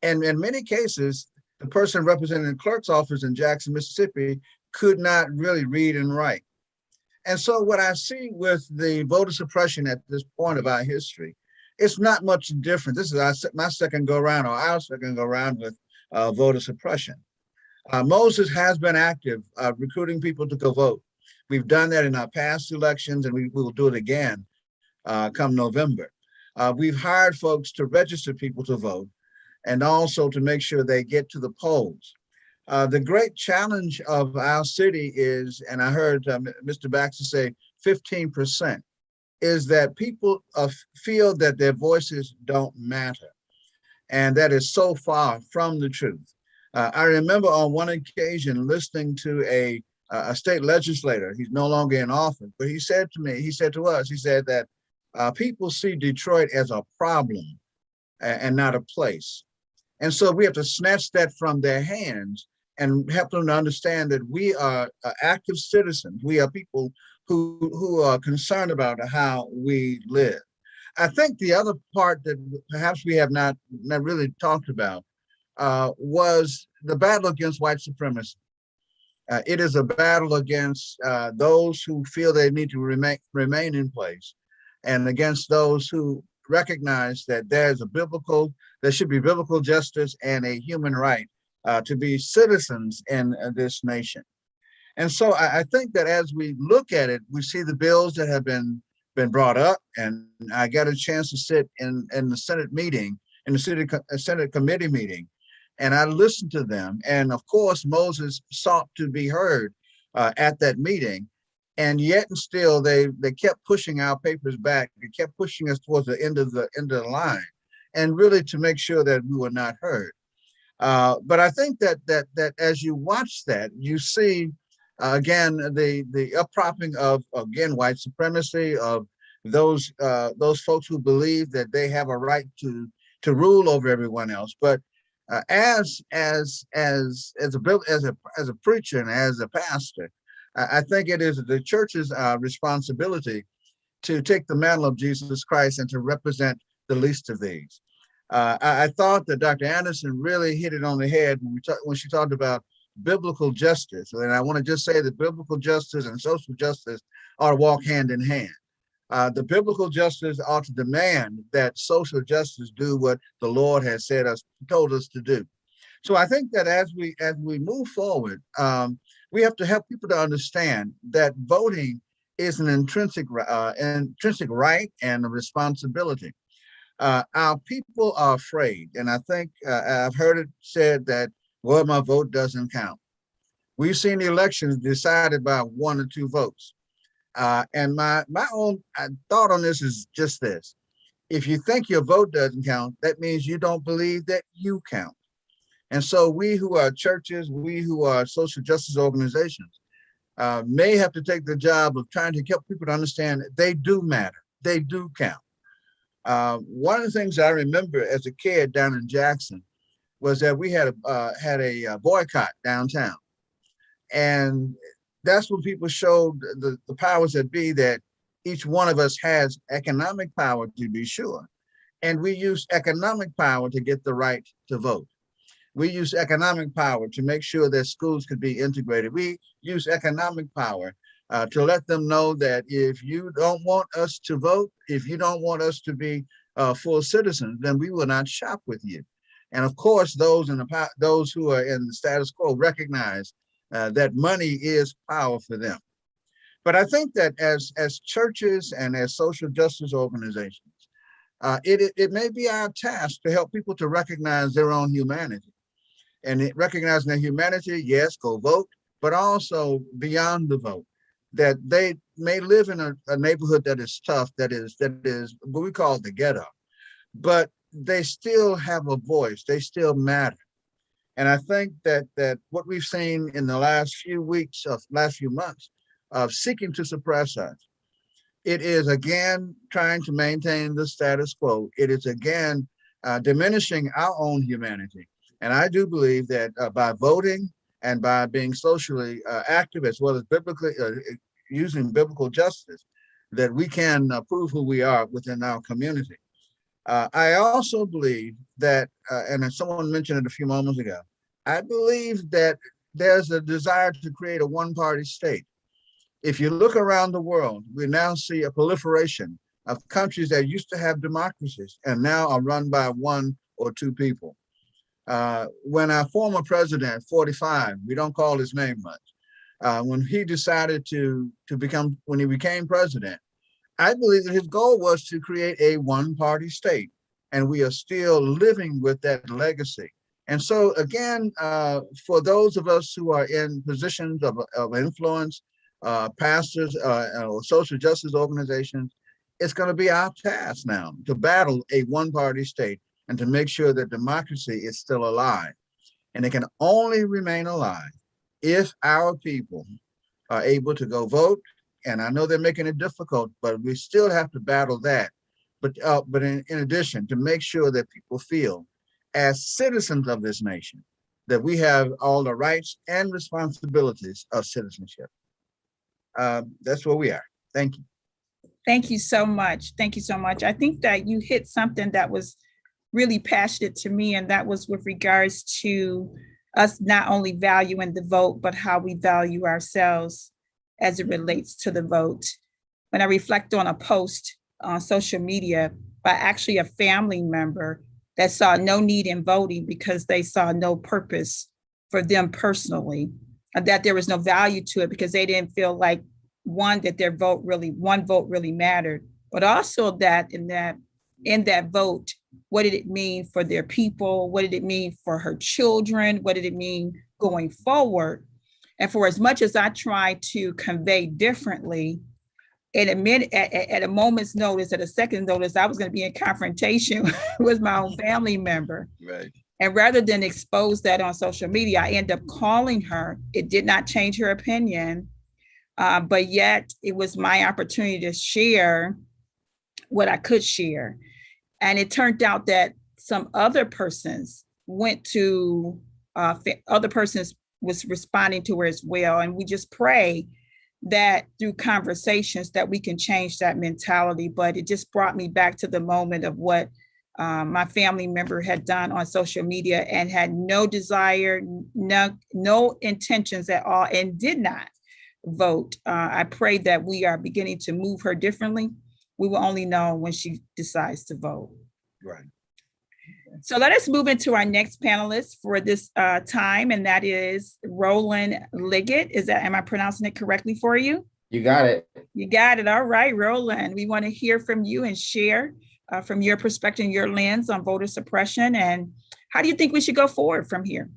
And in many cases, the person representing the clerk's office in Jackson, Mississippi, could not really read and write. And so what I see with the voter suppression at this point of our history, it's not much different. This is my second go around, or our second go around with voter suppression. Moses has been active recruiting people to go vote. We've done that in our past elections, and we will do it again come November. We've hired folks to register people to vote and also to make sure they get to the polls. The great challenge of our city is, and I heard Mr. Baxter say 15%, is that people feel that their voices don't matter. And that is so far from the truth. I remember on one occasion listening to a state legislator. He's no longer in office, but he said to us, he said that people see Detroit as a problem and not a place. And so we have to snatch that from their hands and help them to understand that we are active citizens. We are people who are concerned about how we live. I think the other part that perhaps we have not really talked about was the battle against white supremacy. It is a battle against those who feel they need to remain in place, and against those who recognize that there should be biblical justice and a human right to be citizens in this nation. And so I think that as we look at it, we see the bills that have been brought up, and I got a chance to sit in the Senate meeting, in the Senate committee meeting, and I listened to them. And of course, Moses sought to be heard at that meeting, and yet and still they kept pushing our papers back. They kept pushing us towards the end of the line, and really to make sure that we were not heard. But I think that as you watch that, you see again the uppropping of white supremacy, of those folks who believe that they have a right to rule over everyone else. But as a preacher and as a pastor, I think it is the church's responsibility to take the mantle of Jesus Christ and to represent the least of these. I thought that Dr. Anderson really hit it on the head when she talked about biblical justice. And I want to just say that biblical justice and social justice ought to walk hand in hand. The biblical justice ought to demand that social justice do what the Lord has told us to do. So I think that as we move forward, we have to help people to understand that voting is an intrinsic right and a responsibility. Our people are afraid, and I think I've heard it said that, well, my vote doesn't count. We've seen the elections decided by 1 or 2 votes. And my own thought on this is just this. If you think your vote doesn't count, that means you don't believe that you count. And so we who are churches, we who are social justice organizations, may have to take the job of trying to help people to understand that they do matter. They do count. One of the things I remember as a kid down in Jackson was that we had a boycott downtown. And that's when people showed the powers that be that each one of us has economic power, to be sure. And we use economic power to get the right to vote. We use economic power to make sure that schools could be integrated. We use economic power to let them know that if you don't want us to vote, if you don't want us to be full citizens, then we will not shop with you. And of course, those who are in the status quo recognize that money is power for them. But I think that as churches and as social justice organizations, it may be our task to help people to recognize their own humanity. And recognizing their humanity, yes, go vote, but also beyond the vote, that they may live in a neighborhood that is tough, that is what we call the ghetto, but they still have a voice, they still matter. And I think that what we've seen in the last few months of seeking to suppress us, it is again trying to maintain the status quo. It is again diminishing our own humanity. And I do believe that by voting and by being socially active, as well as biblically using biblical justice, that we can prove who we are within our community. I also believe that, and as someone mentioned it a few moments ago, I believe that there's a desire to create a one-party state. If you look around the world, we now see a proliferation of countries that used to have democracies and now are run by 1 or 2 people. When our former president, 45, we don't call his name much, when he decided when he became president, I believe that his goal was to create a one-party state, and we are still living with that legacy. And so again, for those of us who are in positions of influence, pastors, or social justice organizations, it's going to be our task now to battle a one-party state and to make sure that democracy is still alive. And it can only remain alive if our people are able to go vote. And I know they're making it difficult, but we still have to battle that. But in addition, to make sure that people feel, as citizens of this nation, that we have all the rights and responsibilities of citizenship. That's where we are. Thank you. Thank you so much. Thank you so much. I think that you hit something that was really passionate to me, and that was with regards to us not only valuing the vote, but how we value ourselves as it relates to the vote. When I reflect on a post on social media by actually a family member that saw no need in voting because they saw no purpose for them personally, and that there was no value to it because they didn't feel like, one, that one vote really mattered, but also that in that vote, what did it mean for their people? What did it mean for her children? What did it mean going forward? And for as much as I try to convey differently, at a moment's notice, at a second notice, I was going to be in confrontation with my own family member. Right. And rather than expose that on social media, I end up calling her. It did not change her opinion, but yet it was my opportunity to share what I could share. And it turned out that some other persons was responding to her as well. And we just pray that through conversations that we can change that mentality. But it just brought me back to the moment of what my family member had done on social media and had no desire, no intentions at all, and did not vote. I pray that we are beginning to move her differently. We will only know when she decides to vote. Right. So let us move into our next panelist for this time, and that is Roland Liggett. Am I pronouncing it correctly for you? You got it. You got it. All right, Roland. We want to hear from you and share from your perspective, your lens on voter suppression, and how do you think we should go forward from here?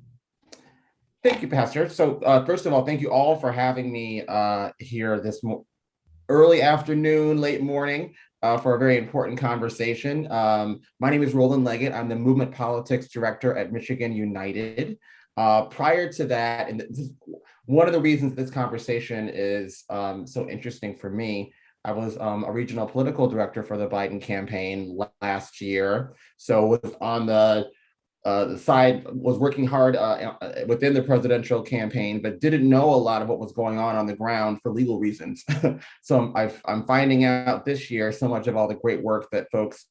Thank you, Pastor. So first of all, thank you all for having me here this early afternoon, late morning for a very important conversation. My name is Roland Leggett. I'm the Movement Politics Director at Michigan United. Prior to that, and this is one of the reasons this conversation is so interesting for me, I was a regional political director for the Biden campaign last year. So was on the side, was working hard within the presidential campaign, but didn't know a lot of what was going on the ground for legal reasons. So I'm finding out this year so much of all the great work that folks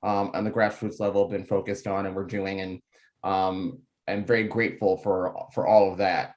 on the grassroots level have been focused on and we're doing, and I'm very grateful for all of that.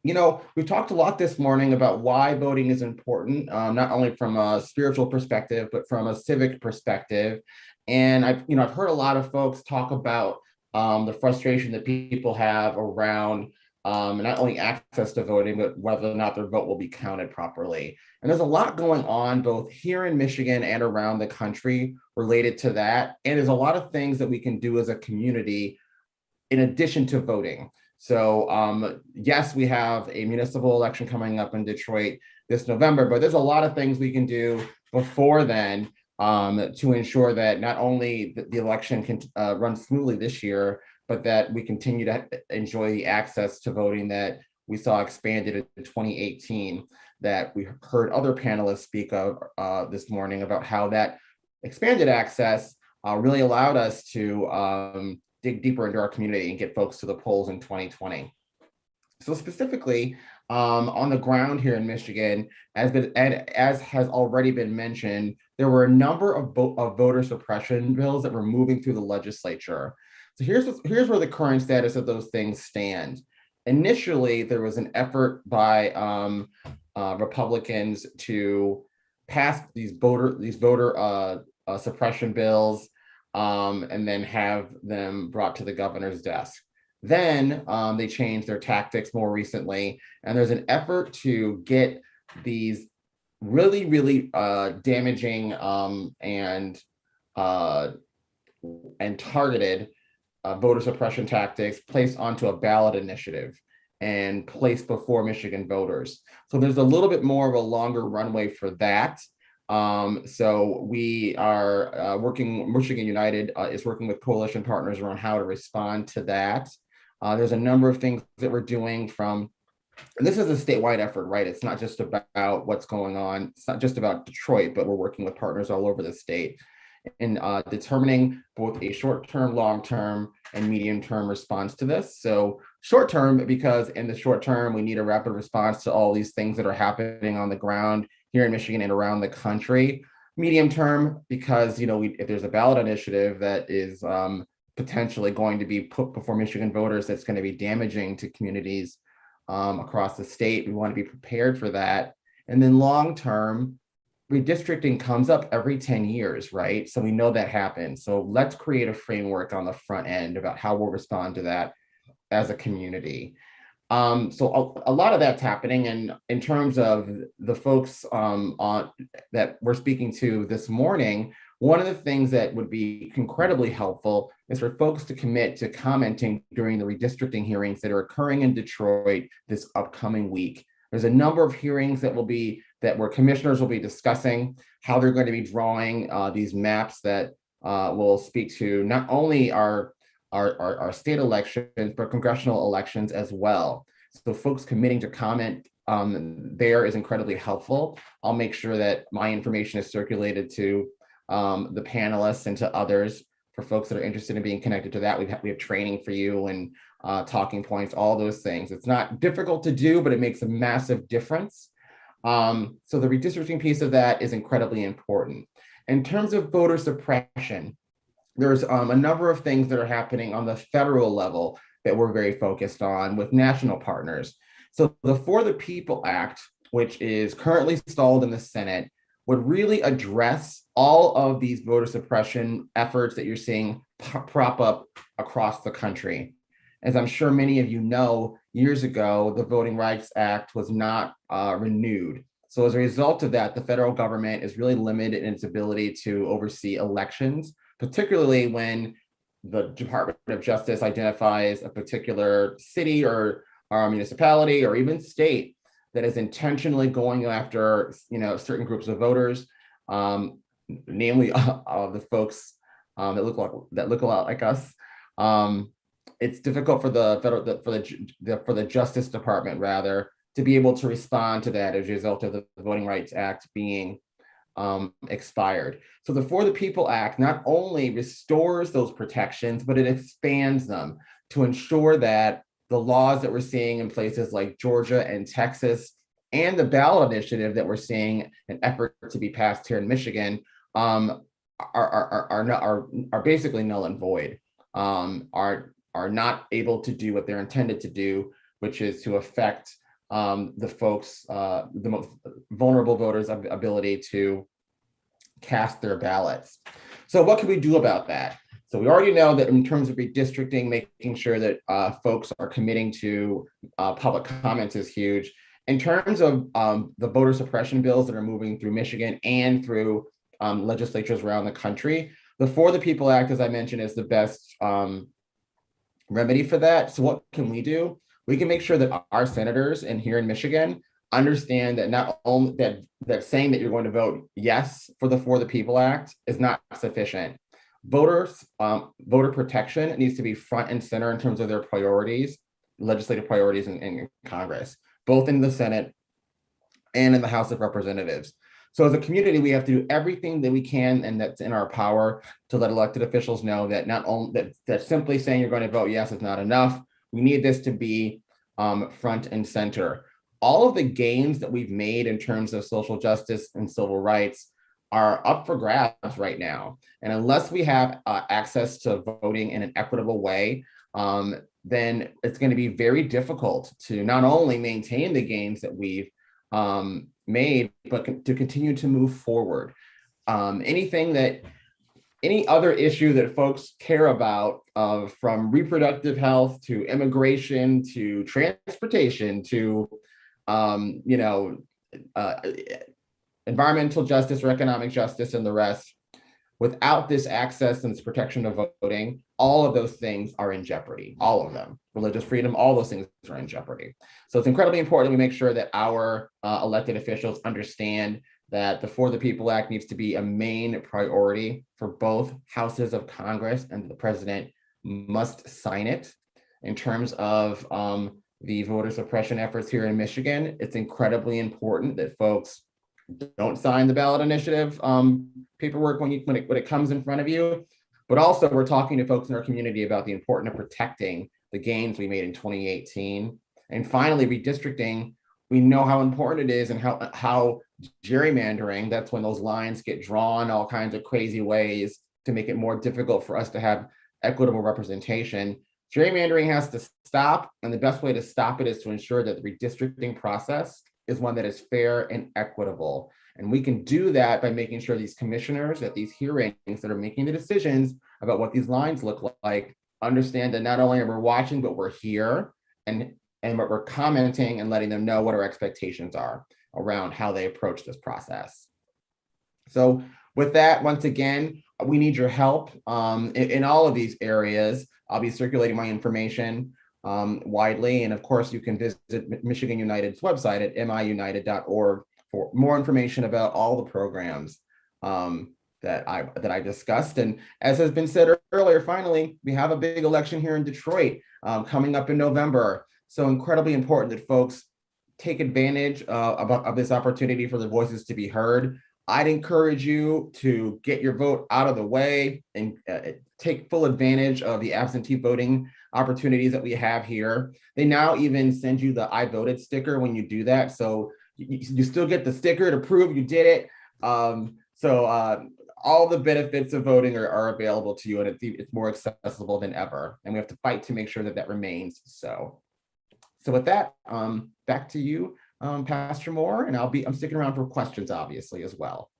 You know, we've talked a lot this morning about why voting is important, not only from a spiritual perspective, but from a civic perspective. And I've heard a lot of folks talk about the frustration that people have around not only access to voting, but whether or not their vote will be counted properly. And there's a lot going on both here in Michigan and around the country related to that. And there's a lot of things that we can do as a community in addition to voting. So yes, we have a municipal election coming up in Detroit this November, but there's a lot of things we can do before then to ensure that not only the election can run smoothly this year, but that we continue to enjoy the access to voting that we saw expanded in 2018, that we heard other panelists speak of this morning about how that expanded access really allowed us to dig deeper into our community and get folks to the polls in 2020. So specifically, on the ground here in Michigan, as has already been mentioned, there were a number of voter suppression bills that were moving through the legislature. So here's where the current status of those things stand. Initially, there was an effort by Republicans to pass these voter suppression bills and then have them brought to the governor's desk. Then they changed their tactics more recently, and there's an effort to get these really, really damaging and targeted voter suppression tactics placed onto a ballot initiative and placed before Michigan voters. So there's a little bit more of a longer runway for that. So we are working, Michigan United is working with coalition partners around how to respond to that. There's a number of things that we're doing from, and this is a statewide effort, right? It's not just about what's going on. It's not just about Detroit, but we're working with partners all over the state in determining both a short-term, long-term, and medium-term response to this. So short-term, because in the short term, we need a rapid response to all these things that are happening on the ground here in Michigan and around the country. Medium-term, because if there's a ballot initiative that is potentially going to be put before Michigan voters that's going to be damaging to communities across the state, we want to be prepared for that. And then long-term, redistricting comes up every 10 years, right? So we know that happens. So let's create a framework on the front end about how we'll respond to that as a community. So a lot of that's happening. And in terms of the folks that we're speaking to this morning, one of the things that would be incredibly helpful is for folks to commit to commenting during the redistricting hearings that are occurring in Detroit this upcoming week. There's a number of hearings where commissioners will be discussing how they're going to be drawing these maps that will speak to not only our state elections, but congressional elections as well. So folks committing to comment there is incredibly helpful. I'll make sure that my information is circulated to the panelists and to others for folks that are interested in being connected to that. We have training for you and talking points, all those things. It's not difficult to do, but it makes a massive difference. So the redistricting piece of that is incredibly important. In terms of voter suppression, there's a number of things that are happening on the federal level that we're very focused on with national partners. So the For the People Act, which is currently stalled in the Senate, would really address all of these voter suppression efforts that you're seeing prop up across the country. As I'm sure many of you know, years ago, the Voting Rights Act was not renewed. So as a result of that, the federal government is really limited in its ability to oversee elections, particularly when the Department of Justice identifies a particular city or municipality or even state that is intentionally going after certain groups of voters, namely the folks that look a lot like us. It's difficult for the Justice Department rather to be able to respond to that as a result of the Voting Rights Act being expired. So the For the People Act not only restores those protections, but it expands them to ensure that the laws that we're seeing in places like Georgia and Texas and the ballot initiative that we're seeing an effort to be passed here in Michigan are basically null and void, are not able to do what they're intended to do, which is to affect the folks, the most vulnerable voters' ability to cast their ballots. So what can we do about that? So we already know that in terms of redistricting, making sure that folks are committing to public comments is huge. In terms of the voter suppression bills that are moving through Michigan and through legislatures around the country, the For the People Act, as I mentioned, is the best remedy for that. So what can we do? We can make sure that our senators here in Michigan understand that not only that saying that you're going to vote yes for the People Act is not sufficient. Voter protection needs to be front and center in terms of their priorities, legislative priorities in Congress, both in the Senate and in the House of Representatives. So as a community, we have to do everything that we can and that's in our power to let elected officials know that not only that simply saying you're going to vote yes is not enough. We need this to be front and center. All of the gains that we've made in terms of social justice and civil rights are up for grabs right now. And unless we have access to voting in an equitable way, then it's going to be very difficult to not only maintain the gains that we've made, but to continue to move forward. Anything that any other issue that folks care about, from reproductive health to immigration to transportation to, environmental justice or economic justice and the rest, without this access and this protection of voting, all of those things are in jeopardy, all of them. Religious freedom, all those things are in jeopardy. So it's incredibly important we make sure that our elected officials understand that the For the People Act needs to be a main priority for both houses of Congress, and the president must sign it. In terms of the voter suppression efforts here in Michigan, it's incredibly important that folks don't sign the ballot initiative paperwork when it comes in front of you. But also, we're talking to folks in our community about the importance of protecting the gains we made in 2018. And finally, redistricting. We know how important it is, and how gerrymandering, that's when those lines get drawn all kinds of crazy ways to make it more difficult for us to have equitable representation. Gerrymandering has to stop, and the best way to stop it is to ensure that the redistricting process is one that is fair and equitable. And we can do that by making sure these commissioners at these hearings that are making the decisions about what these lines look like understand that not only are we watching, but we're here, and we're commenting and letting them know what our expectations are around how they approach this process. So with that, once again, we need your help in all of these areas. I'll be circulating my information widely. And of course, you can visit Michigan United's website at miunited.org for more information about all the programs that I discussed. And as has been said earlier, finally, we have a big election here in Detroit coming up in November. So incredibly important that folks take advantage of this opportunity for their voices to be heard. I'd encourage you to get your vote out of the way and take full advantage of the absentee voting opportunities that we have here. They now even send you the I voted sticker when you do that. So you still get the sticker to prove you did it. All the benefits of voting are available to you, and it's more accessible than ever. And we have to fight to make sure that remains so. So with that, back to you, Pastor Moore, and I'm sticking around for questions, obviously, as well.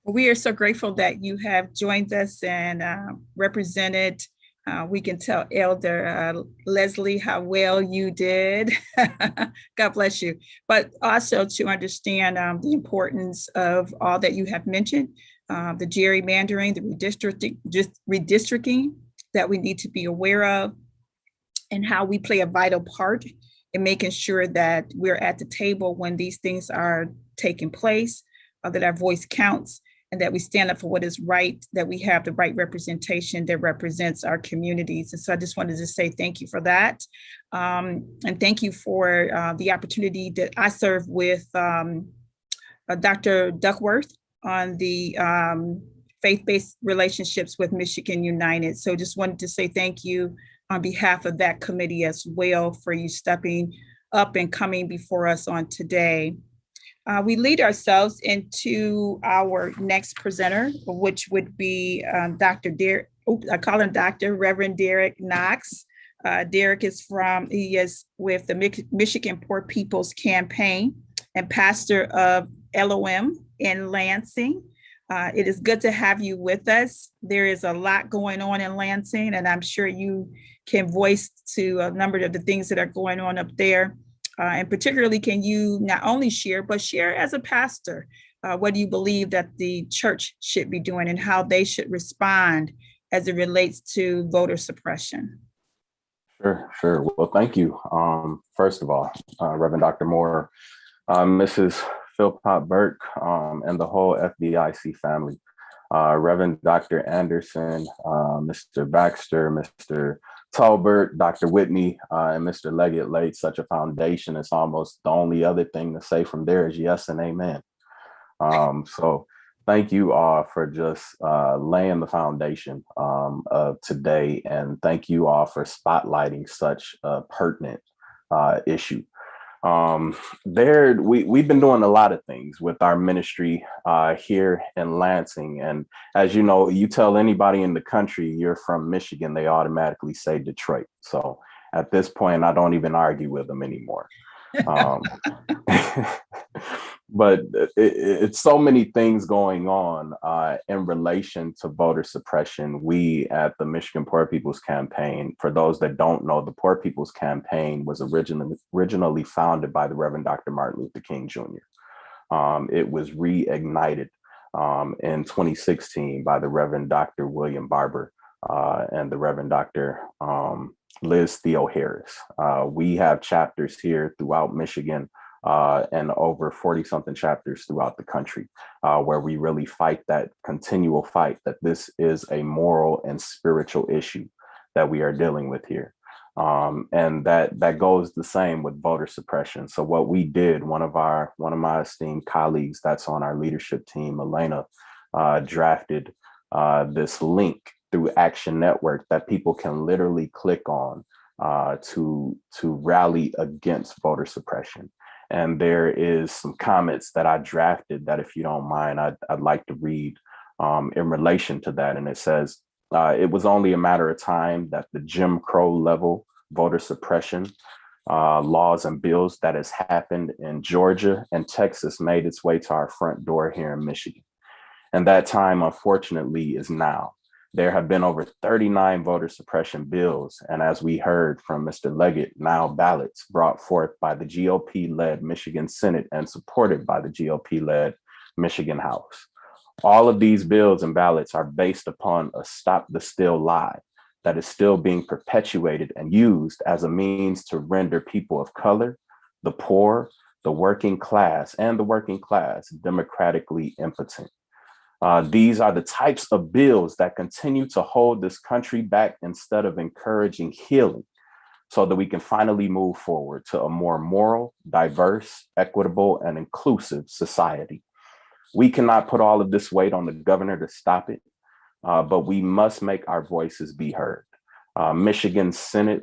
We are so grateful that you have joined us and represented. We can tell Elder Leslie how well you did. God bless you. But also to understand the importance of all that you have mentioned, the gerrymandering, the redistricting that we need to be aware of, and how we play a vital part in making sure that we're at the table when these things are taking place, that our voice counts, and that we stand up for what is right, that we have the right representation that represents our communities. And so I just wanted to say thank you for that. And thank you for the opportunity that I serve with Dr. Duckworth on the faith-based relationships with Michigan United. So just wanted to say thank you on behalf of that committee as well for you stepping up and coming before us on today. We lead ourselves into our next presenter, which would be Dr. Derek, I call him Dr. Reverend Derek Knox. Derek is with the Michigan Poor People's Campaign and pastor of LOM in Lansing. It is good to have you with us. There is a lot going on in Lansing, and I'm sure you can voice to a number of the things that are going on up there. And particularly, can you not only share, but share as a pastor, what do you believe that the church should be doing and how they should respond as it relates to voter suppression? Sure. Well, thank you. First of all, Reverend Dr. Moore, Mrs. Philpott Burke, and the whole FDIC family, Reverend Dr. Anderson, Mr. Baxter, Mr. Talbert, Dr. Whitney, and Mr. Leggett laid such a foundation. It's almost the only other thing to say from there is yes and amen. So thank you all for just laying the foundation of today. And thank you all for spotlighting such a pertinent issue. We've been doing a lot of things with our ministry here in Lansing. And as you know, you tell anybody in the country you're from Michigan, they automatically say Detroit. So at this point, I don't even argue with them anymore. but it's so many things going on in relation to voter suppression. We at the Michigan Poor People's Campaign, for those that don't know, the Poor People's Campaign was originally founded by the Reverend Dr. Martin Luther King Jr. It was reignited in 2016 by the Reverend Dr. William Barber and the Reverend Dr. Liz Theo Harris. We have chapters here throughout Michigan and over 40-something chapters throughout the country, where we really fight that continual fight that this is a moral and spiritual issue that we are dealing with here. And that goes the same with voter suppression. So what we did, one of my esteemed colleagues that's on our leadership team, Elena, drafted this link through Action Network that people can literally click on to rally against voter suppression. And there is some comments that I drafted that, if you don't mind, I'd like to read in relation to that. And it says, it was only a matter of time that the Jim Crow level voter suppression laws and bills that has happened in Georgia and Texas made its way to our front door here in Michigan. And that time, unfortunately, is now. There have been over 39 voter suppression bills. And as we heard from Mr. Leggett, now ballots brought forth by the GOP-led Michigan Senate and supported by the GOP-led Michigan House. All of these bills and ballots are based upon a stop the steal lie that is still being perpetuated and used as a means to render people of color, the poor, the working class democratically impotent. These are the types of bills that continue to hold this country back instead of encouraging healing, so that we can finally move forward to a more moral, diverse, equitable, and inclusive society. We cannot put all of this weight on the governor to stop it, but we must make our voices be heard. Michigan Senate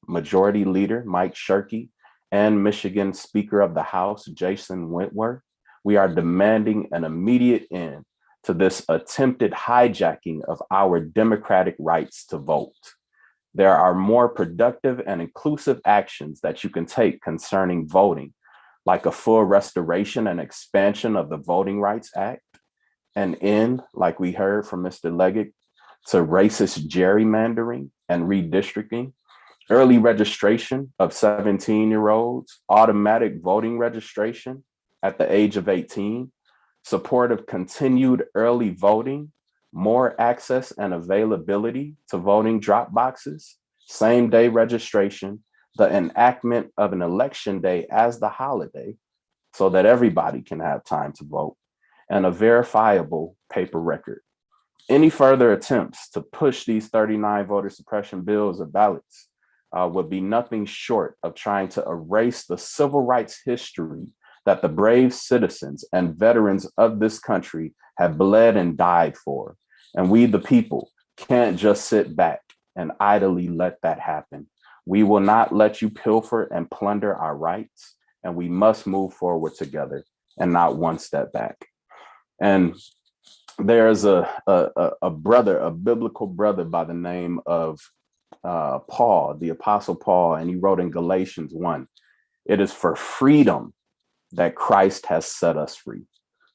Majority Leader Mike Shirkey, and Michigan Speaker of the House Jason Wentworth, we are demanding an immediate end to this attempted hijacking of our democratic rights to vote. There are more productive and inclusive actions that you can take concerning voting, like a full restoration and expansion of the Voting Rights Act, an end, like we heard from Mr. Leggett, to racist gerrymandering and redistricting, early registration of 17-year-olds, automatic voting registration at the age of 18, support of continued early voting, more access and availability to voting drop boxes, same-day registration, the enactment of an election day as the holiday so that everybody can have time to vote, and a verifiable paper record. Any further attempts to push these 39 voter suppression bills or ballots would be nothing short of trying to erase the civil rights history that the brave citizens and veterans of this country have bled and died for. And we, the people, can't just sit back and idly let that happen. We will not let you pilfer and plunder our rights, and we must move forward together and not one step back. And there's a brother, a biblical brother by the name of Paul, the Apostle Paul, and he wrote in Galatians 1, "It is for freedom that Christ has set us free.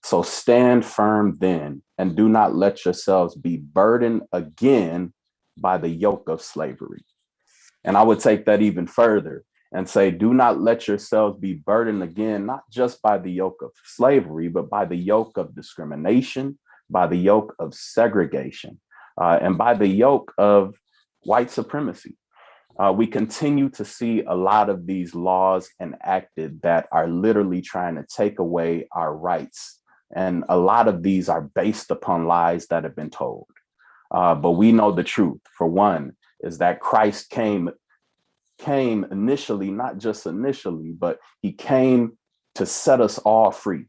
So stand firm then, and do not let yourselves be burdened again by the yoke of slavery." And I would take that even further and say, do not let yourselves be burdened again, not just by the yoke of slavery, but by the yoke of discrimination, by the yoke of segregation, and by the yoke of white supremacy. We continue to see a lot of these laws enacted that are literally trying to take away our rights. And a lot of these are based upon lies that have been told. But we know the truth. For one, is that Christ came initially, not just initially, but he came to set us all free.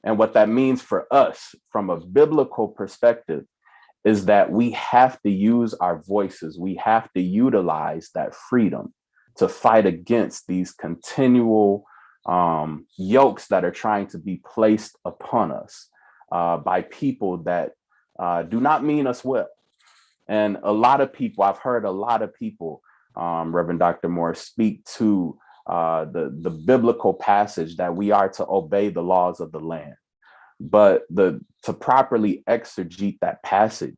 And what that means for us from a biblical perspective is that we have to use our voices. We have to utilize that freedom to fight against these continual yokes that are trying to be placed upon us by people that do not mean us well. And a lot of people, I've heard a lot of people, Reverend Dr. Moore, speak to the biblical passage that we are to obey the laws of the land. But to properly exegete that passage,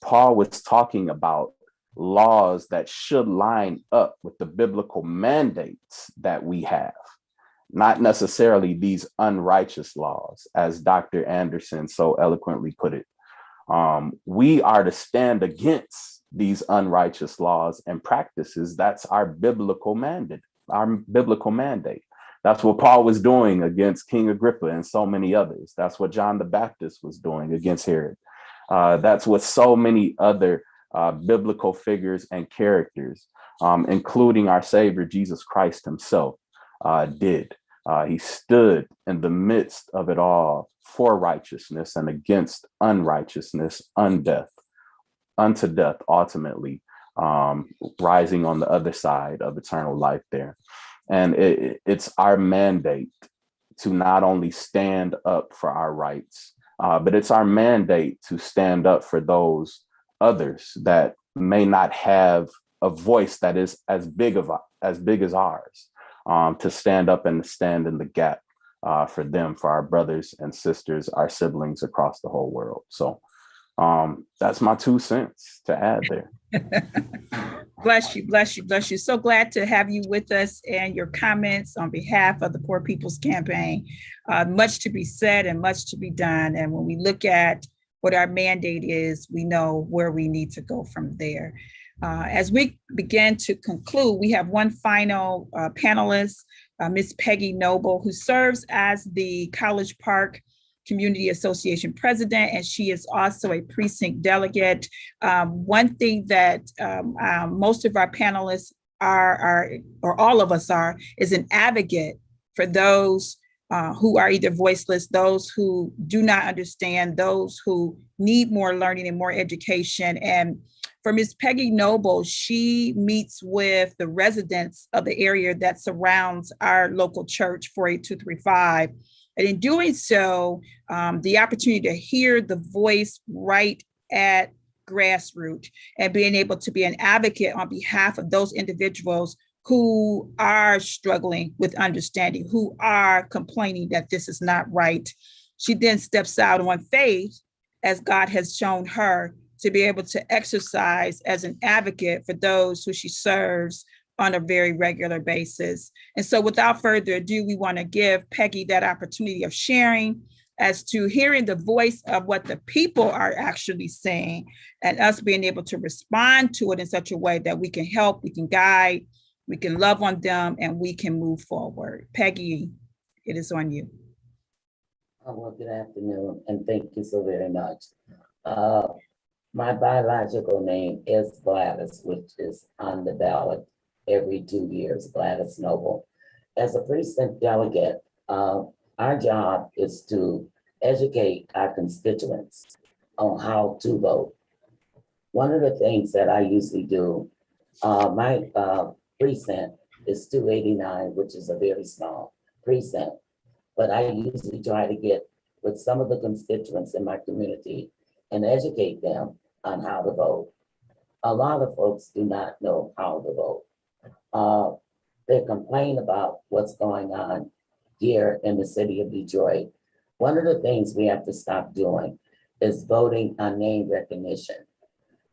Paul was talking about laws that should line up with the biblical mandates that we have, not necessarily these unrighteous laws, as Dr. Anderson so eloquently put it. We are to stand against these unrighteous laws and practices. That's our biblical mandate, That's what Paul was doing against King Agrippa and so many others. That's what John the Baptist was doing against Herod. That's what so many other biblical figures and characters, including our Savior Jesus Christ himself, did. He stood in the midst of it all for righteousness and against unrighteousness, unto death, ultimately, rising on the other side of eternal life there. And it's our mandate to not only stand up for our rights, but it's our mandate to stand up for those others that may not have a voice that is as big as ours, to stand up and stand in the gap for them, for our brothers and sisters, our siblings across the whole world. So that's my 2 cents to add there. Bless you, bless you, bless you. So glad to have you with us and your comments on behalf of the Poor People's Campaign. Much to be said and much to be done. And when we look at what our mandate is, we know where we need to go from there. As we begin to conclude, we have one final panelist, Ms. Peggy Noble, who serves as the College Park Community Association president, and she is also a precinct delegate. One thing that most of our panelists are, or all of us are, is an advocate for those who are either voiceless, those who do not understand, those who need more learning and more education. And for Ms. Peggy Noble, she meets with the residents of the area that surrounds our local church, 48235. And in doing so, the opportunity to hear the voice right at grassroots and being able to be an advocate on behalf of those individuals who are struggling with understanding, who are complaining that this is not right. She then steps out on faith, as God has shown her, to be able to exercise as an advocate for those who she serves on a very regular basis. And so without further ado, we want to give Peggy that opportunity of sharing as to hearing the voice of what the people are actually saying, and us being able to respond to it in such a way that we can help, we can guide, we can love on them, and we can move forward. Peggy, it is on you. Well, good afternoon, and thank you so very much. My biological name is Gladys, which is on the ballot every 2 years, Gladys Noble. As a precinct delegate, our job is to educate our constituents on how to vote. One of the things that I usually do, my precinct is 289, which is a very small precinct, but I usually try to get with some of the constituents in my community and educate them on how to vote. A lot of folks do not know how to vote. They complain about what's going on here in the city of Detroit. One of the things we have to stop doing is voting on name recognition.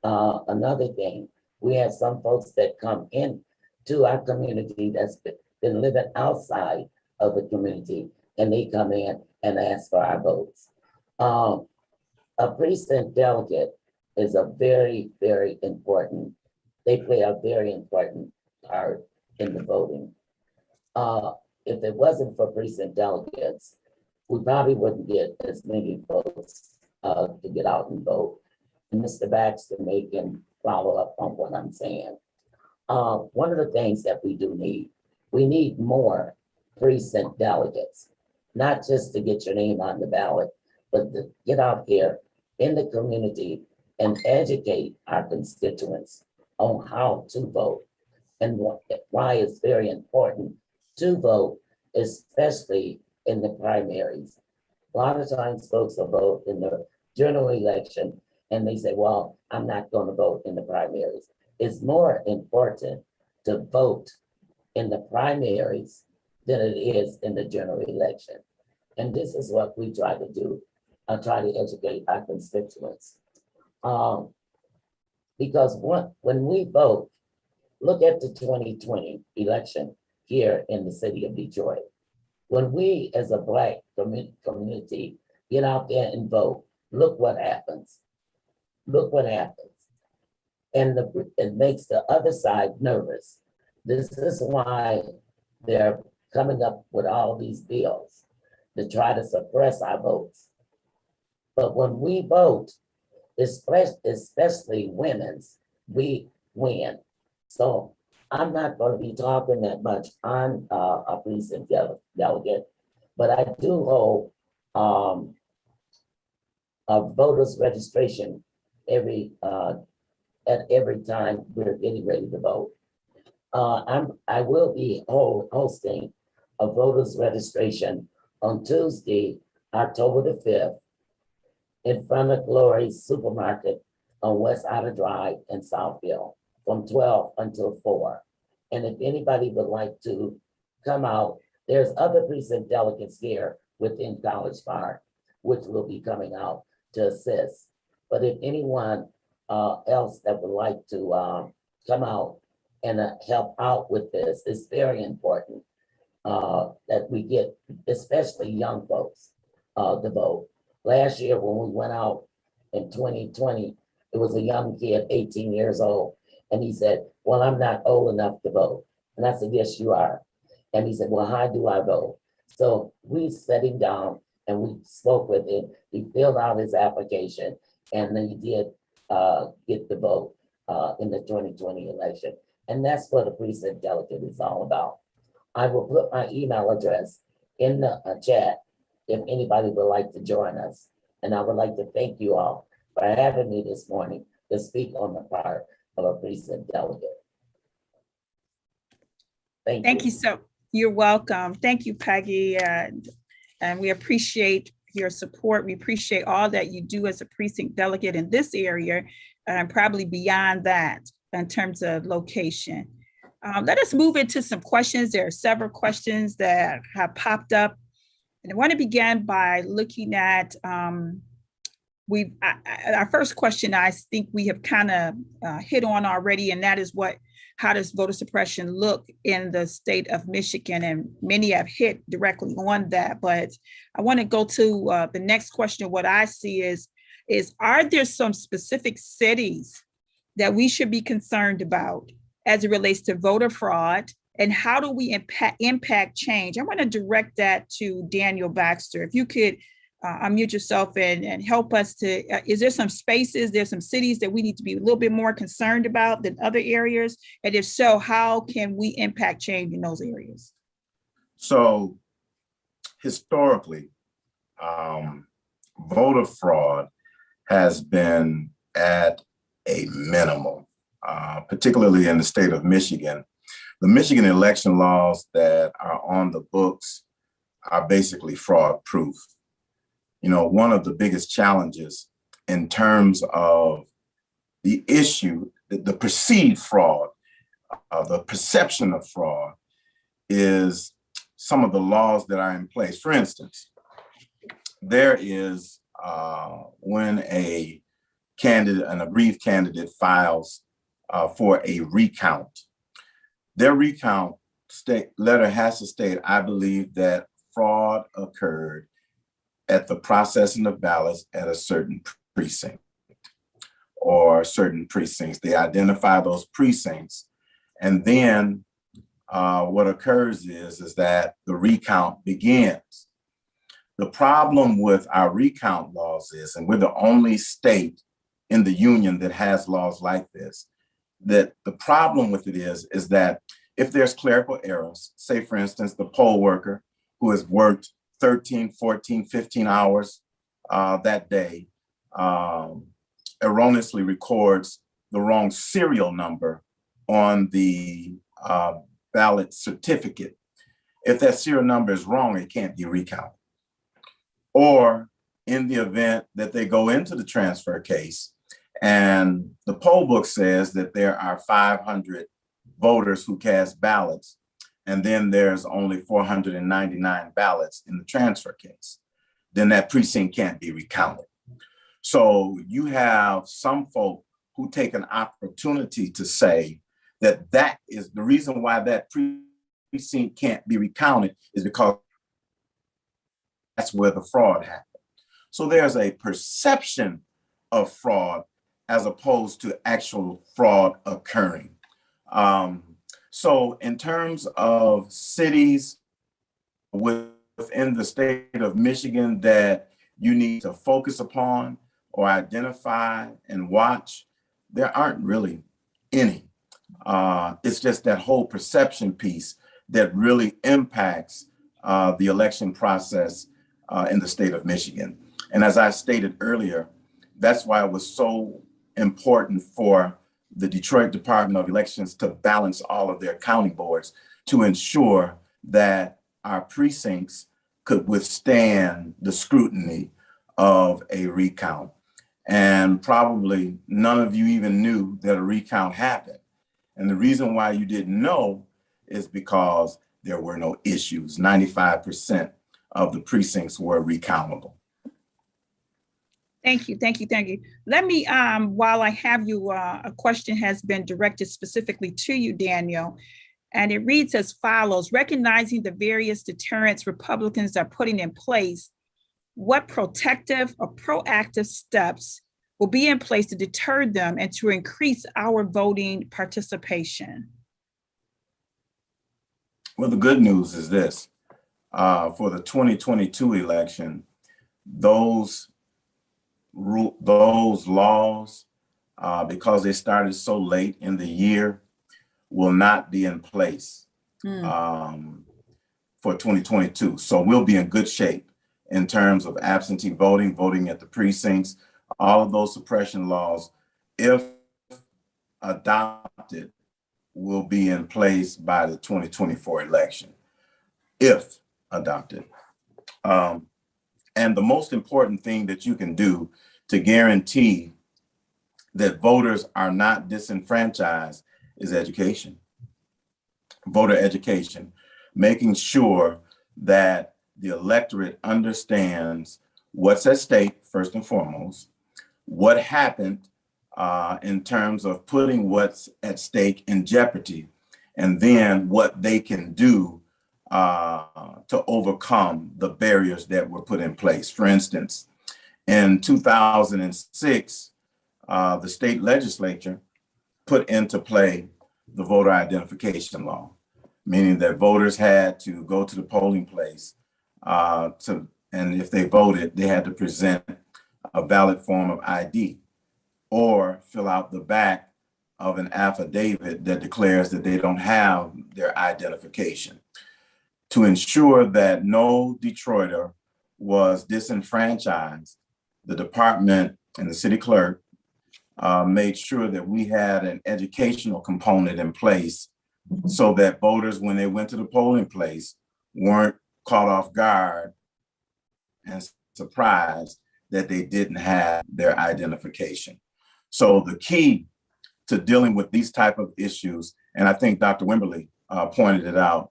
Another thing, we have some folks that come in to our community that's been living outside of the community, and they come in and ask for our votes. A precinct delegate is a very, very important, they play a very important part in the voting. If it wasn't for precinct delegates, we probably wouldn't get as many votes to get out and vote. And Mr. Baxter may can follow up on what I'm saying. One of the things that we do need, we need more precinct delegates, not just to get your name on the ballot, but to get out here in the community and educate our constituents on how to vote and why it's very important to vote, especially in the primaries. A lot of times folks will vote in the general election and they say, well, I'm not going to vote in the primaries. It's more important to vote in the primaries than it is in the general election. And this is what we try to do. I try to educate our constituents. Because when we vote, look at the 2020 election here in the city of Detroit. When we as a Black community get out there and vote, look what happens. Look what happens. And it makes the other side nervous. This is why they're coming up with all these bills to try to suppress our votes. But when we vote, especially women's, we win. So I'm not going to be talking that much on a precinct delegate, but I do hold a voters registration at every time we're getting ready to vote. I will be hosting a voters registration on Tuesday, October the 5th, in front of Glory's Supermarket on West Outer Drive in Southfield from 12 until 4. And if anybody would like to come out, there's other precinct delegates here within College Park, which will be coming out to assist. But if anyone else that would like to come out and help out with this, it's very important that we get, especially young folks, to vote. Last year, when we went out in 2020, it was a young kid, 18 years old. And he said, well, I'm not old enough to vote. And I said, yes, you are. And he said, well, how do I vote? So we sat him down and we spoke with him. He filled out his application and then he did get the vote in the 2020 election. And that's what a precinct delegate is all about. I will put my email address in the chat if anybody would like to join us. And I would like to thank you all for having me this morning to speak on the part of a precinct delegate. Thank you. So you're welcome. Thank you, Peggy. And we appreciate your support. We appreciate all that you do as a precinct delegate in this area and probably beyond that in terms of location. Let us move into some questions. There are several questions that have popped up. And I want to begin by looking at our first question. I think we have kind of hit on already, and that is how does voter suppression look in the state of Michigan? And many have hit directly on that, but I want to go to the next question. What I see is are there some specific cities that we should be concerned about as it relates to voter fraud? And how do we impact change? I want to direct that to Daniel Baxter. If you could unmute yourself and help us to, is there some spaces, there's some cities that we need to be a little bit more concerned about than other areas? And if so, how can we impact change in those areas? So historically, voter fraud has been at a minimum, particularly in the state of Michigan. The Michigan election laws that are on the books are basically fraud proof. You know, one of the biggest challenges in terms of the issue, the perceived fraud, the perception of fraud is some of the laws that are in place. For instance, there is when an aggrieved candidate files for a recount, their recount letter has to state, I believe that fraud occurred at the processing of ballots at a certain precinct or certain precincts. They identify those precincts. And then what occurs is that the recount begins. The problem with our recount laws is, and we're the only state in the union that has laws like this, that the problem with it is that if there's clerical errors, say for instance, the poll worker who has worked 13, 14, 15 hours that day erroneously records the wrong serial number on the ballot certificate. If that serial number is wrong, it can't be recounted. Or in the event that they go into the transfer case and the poll book says that there are 500 voters who cast ballots, and then there's only 499 ballots in the transfer case, then that precinct can't be recounted. So you have some folk who take an opportunity to say that that is the reason why that precinct can't be recounted, is because that's where the fraud happened. So there's a perception of fraud as opposed to actual fraud occurring. So in terms of cities within the state of Michigan that you need to focus upon or identify and watch, there aren't really any. It's just that whole perception piece that really impacts the election process in the state of Michigan. And as I stated earlier, that's why it was so important for the Detroit Department of Elections to balance all of their county boards to ensure that our precincts could withstand the scrutiny of a recount. And probably none of you even knew that a recount happened. And the reason why you didn't know is because there were no issues. 95% of the precincts were recountable. Thank you. Let me, while I have you, a question has been directed specifically to you, Daniel, and it reads as follows: recognizing the various deterrents Republicans are putting in place, what protective or proactive steps will be in place to deter them and to increase our voting participation? Well, the good news is this. For the 2022 election, those laws, because they started so late in the year, will not be in place for 2022. So we'll be in good shape in terms of absentee voting, voting at the precincts. All of those suppression laws, if adopted, will be in place by the 2024 election, if adopted. And the most important thing that you can do to guarantee that voters are not disenfranchised is education. Voter education, making sure that the electorate understands what's at stake, first and foremost, what happened in terms of putting what's at stake in jeopardy, and then what they can do to overcome the barriers that were put in place. For instance, in 2006, the state legislature put into play the voter identification law, meaning that voters had to go to the polling place and if they voted, they had to present a valid form of ID or fill out the back of an affidavit that declares that they don't have their identification. To ensure that no Detroiter was disenfranchised, the department and the city clerk made sure that we had an educational component in place so that voters, when they went to the polling place, weren't caught off guard and surprised that they didn't have their identification. So the key to dealing with these type of issues, and I think Dr. Wimberly pointed it out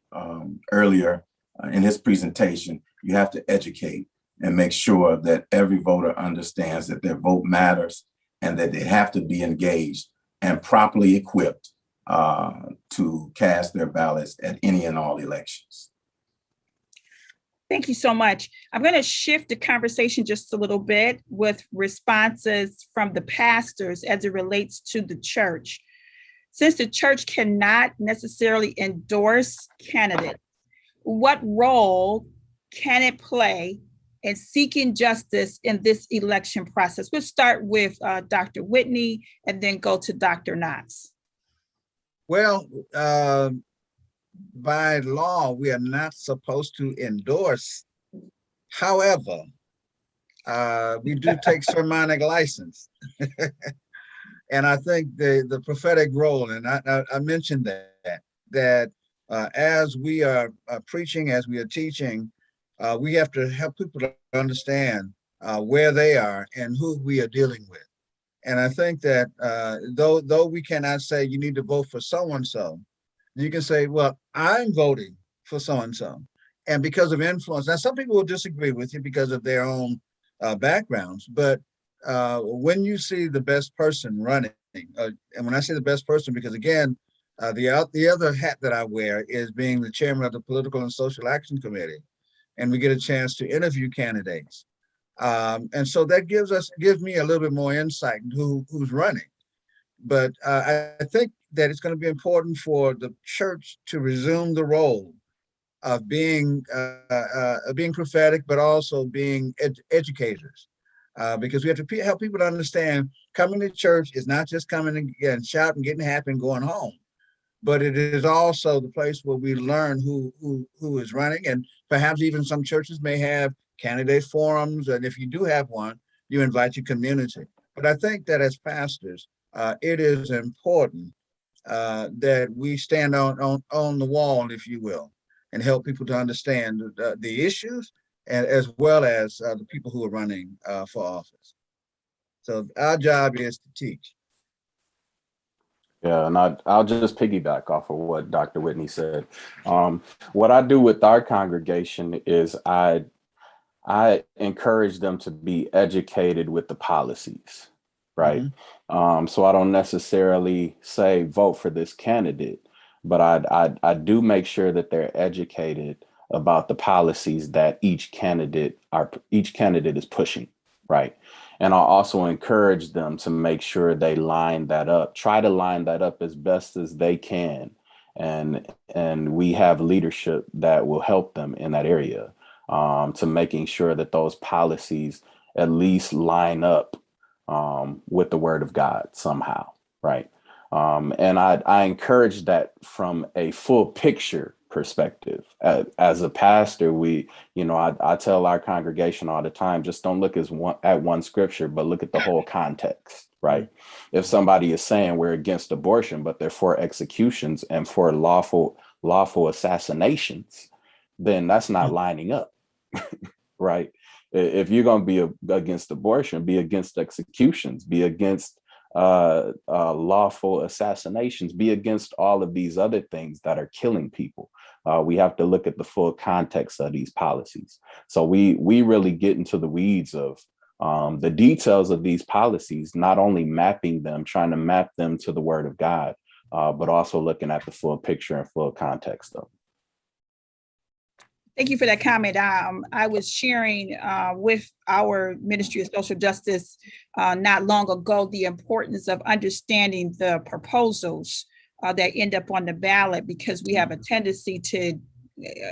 earlier in his presentation, you have to educate and make sure that every voter understands that their vote matters and that they have to be engaged and properly equipped to cast their ballots at any and all elections. Thank you so much. I'm going to shift the conversation just a little bit with responses from the pastors as it relates to the church. Since the church cannot necessarily endorse candidates, what role can it play in seeking justice in this election process? We'll start with Dr. Whitney and then go to Dr. Knox. Well, by law, we are not supposed to endorse. However, we do take sermonic license. And I think the prophetic role, and I mentioned that as we are preaching, as we are teaching, we have to help people to understand where they are and who we are dealing with. And I think that though we cannot say you need to vote for so-and-so, You can say, well, I'm voting for so-and-so. And because of influence, now some people will disagree with you because of their own backgrounds, but when you see the best person running, and when I say the best person, because again, the other hat that I wear is being the chairman of the Political and Social Action Committee, and we get a chance to interview candidates. And so that gives me a little bit more insight into who's running. But I think that it's going to be important for the church to resume the role of being prophetic, but also being educators, because we have to help people to understand coming to church is not just coming and shouting, getting happy, and going home, but it is also the place where we learn who is running, and perhaps even some churches may have candidate forums, and if you do have one, you invite your community. But I think that as pastors, it is important that we stand on the wall, if you will, and help people to understand the issues, and as well as the people who are running for office. So our job is to teach. Yeah, and I'll just piggyback off of what Dr. Whitney said. What I do with our congregation is I encourage them to be educated with the policies, right? So I don't necessarily say vote for this candidate, but I do make sure that they're educated about the policies that each candidate is pushing, right? And I'll also encourage them to make sure they try to line that up as best as they can. And we have leadership that will help them in that area, to making sure that those policies at least line up with the word of God somehow, right? And I encourage that from a full picture perspective. As a pastor, I tell our congregation all the time, just don't look at one scripture, but look at the whole context, right? If somebody is saying we're against abortion, but they're for executions and for lawful assassinations, then that's not lining up, right? If you're going to be against abortion, be against executions, be against lawful assassinations, be against all of these other things that are killing people. We have to look at the full context of these policies. So we really get into the weeds of the details of these policies, not only trying to map them to the word of God, but also looking at the full picture and full context of them. Thank you for that comment. I was sharing with our Ministry of Social Justice not long ago the importance of understanding the proposals that end up on the ballot, because we have a tendency to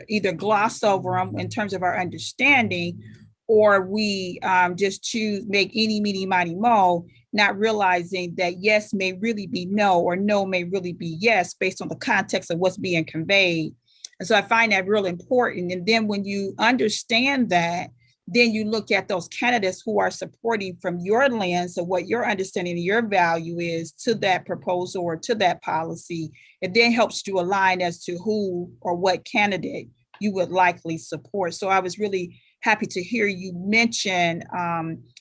either gloss over them in terms of our understanding, or we just make eeny, meeny, miny, mo, not realizing that yes may really be no, or no may really be yes, based on the context of what's being conveyed. And so I find that real important. And then when you understand that, then you look at those candidates who are supporting from your lens of what your understanding of your value is to that proposal or to that policy. It then helps you align as to who or what candidate you would likely support. So I was really happy to hear you mention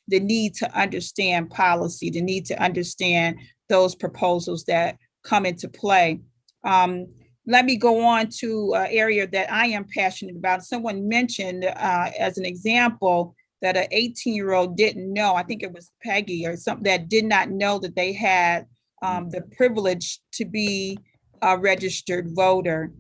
the need to understand policy, the need to understand those proposals that come into play. Let me go on to an area that I am passionate about. Someone mentioned as an example that an 18-year-old didn't know, I think it was Peggy or something, that did not know that they had the privilege to be a registered voter.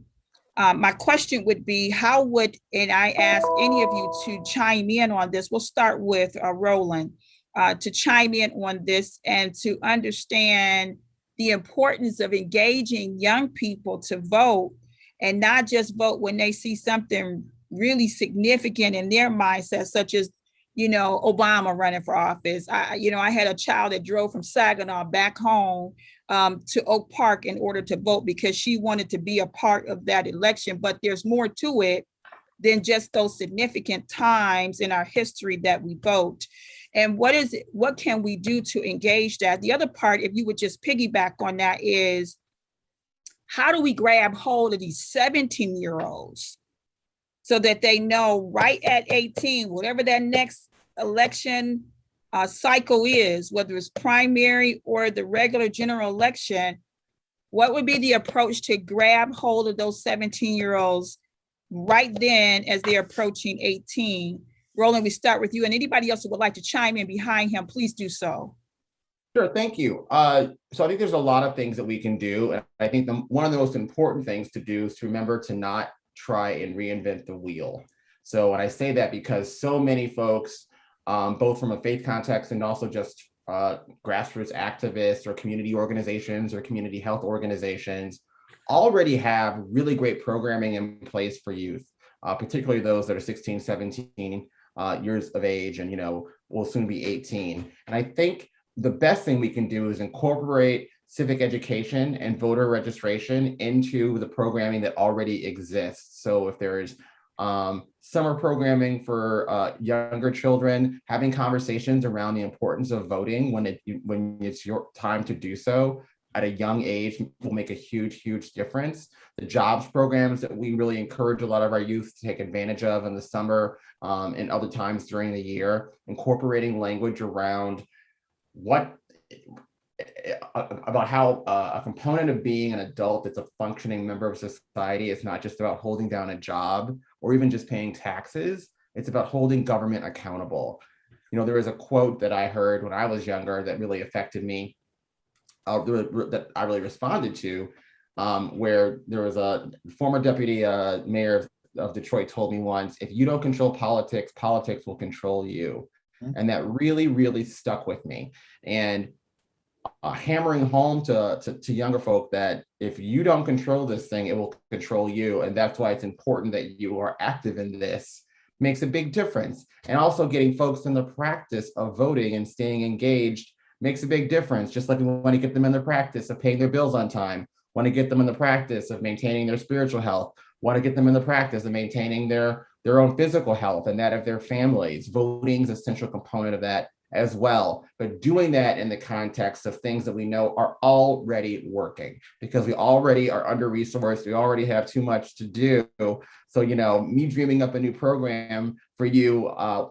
My question would be, and I ask any of you to chime in on this. We'll start with Roland to chime in on this and to understand the importance of engaging young people to vote, and not just vote when they see something really significant in their mindset, such as, Obama running for office. I had a child that drove from Saginaw back home to Oak Park in order to vote because she wanted to be a part of that election. But there's more to it than just those significant times in our history that we vote. And what can we do to engage that? The other part, if you would just piggyback on that, is how do we grab hold of these 17-year-olds so that they know right at 18, whatever that next election cycle is, whether it's primary or the regular general election, what would be the approach to grab hold of those 17-year-olds right then as they're approaching 18? Roland, we start with you, and anybody else who would like to chime in behind him, please do so. Sure, thank you. So I think there's a lot of things that we can do. And I think one of the most important things to do is to remember to not try and reinvent the wheel. So when I say that, because so many folks, both from a faith context and also just grassroots activists or community organizations or community health organizations, already have really great programming in place for youth, particularly those that are 16, 17 years of age and, will soon be 18. And I think the best thing we can do is incorporate civic education and voter registration into the programming that already exists. So if there's summer programming for younger children, having conversations around the importance of voting when it's your time to do so at a young age will make a huge difference. The jobs programs that we really encourage a lot of our youth to take advantage of in the summer and other times during the year, incorporating language around about how a component of being an adult that's a functioning member of society is not just about holding down a job or even just paying taxes. It's about holding government accountable. There was a quote that I heard when I was younger that really affected me, that I really responded to, where there was a former deputy mayor of Detroit told me once, if you don't control politics, politics will control you. And that really stuck with me. And hammering home to younger folk that if you don't control this thing, it will control you. And that's why it's important that you are active in this, makes a big difference. And also getting folks in the practice of voting and staying engaged makes a big difference. Just like we want to get them in the practice of paying their bills on time, want to get them in the practice of maintaining their spiritual health, want to get them in the practice of maintaining their own physical health and that of their families. Voting is an essential component of that as well, but doing that in the context of things that we know are already working, because we already are under-resourced, we already have too much to do. So, me dreaming up a new program for you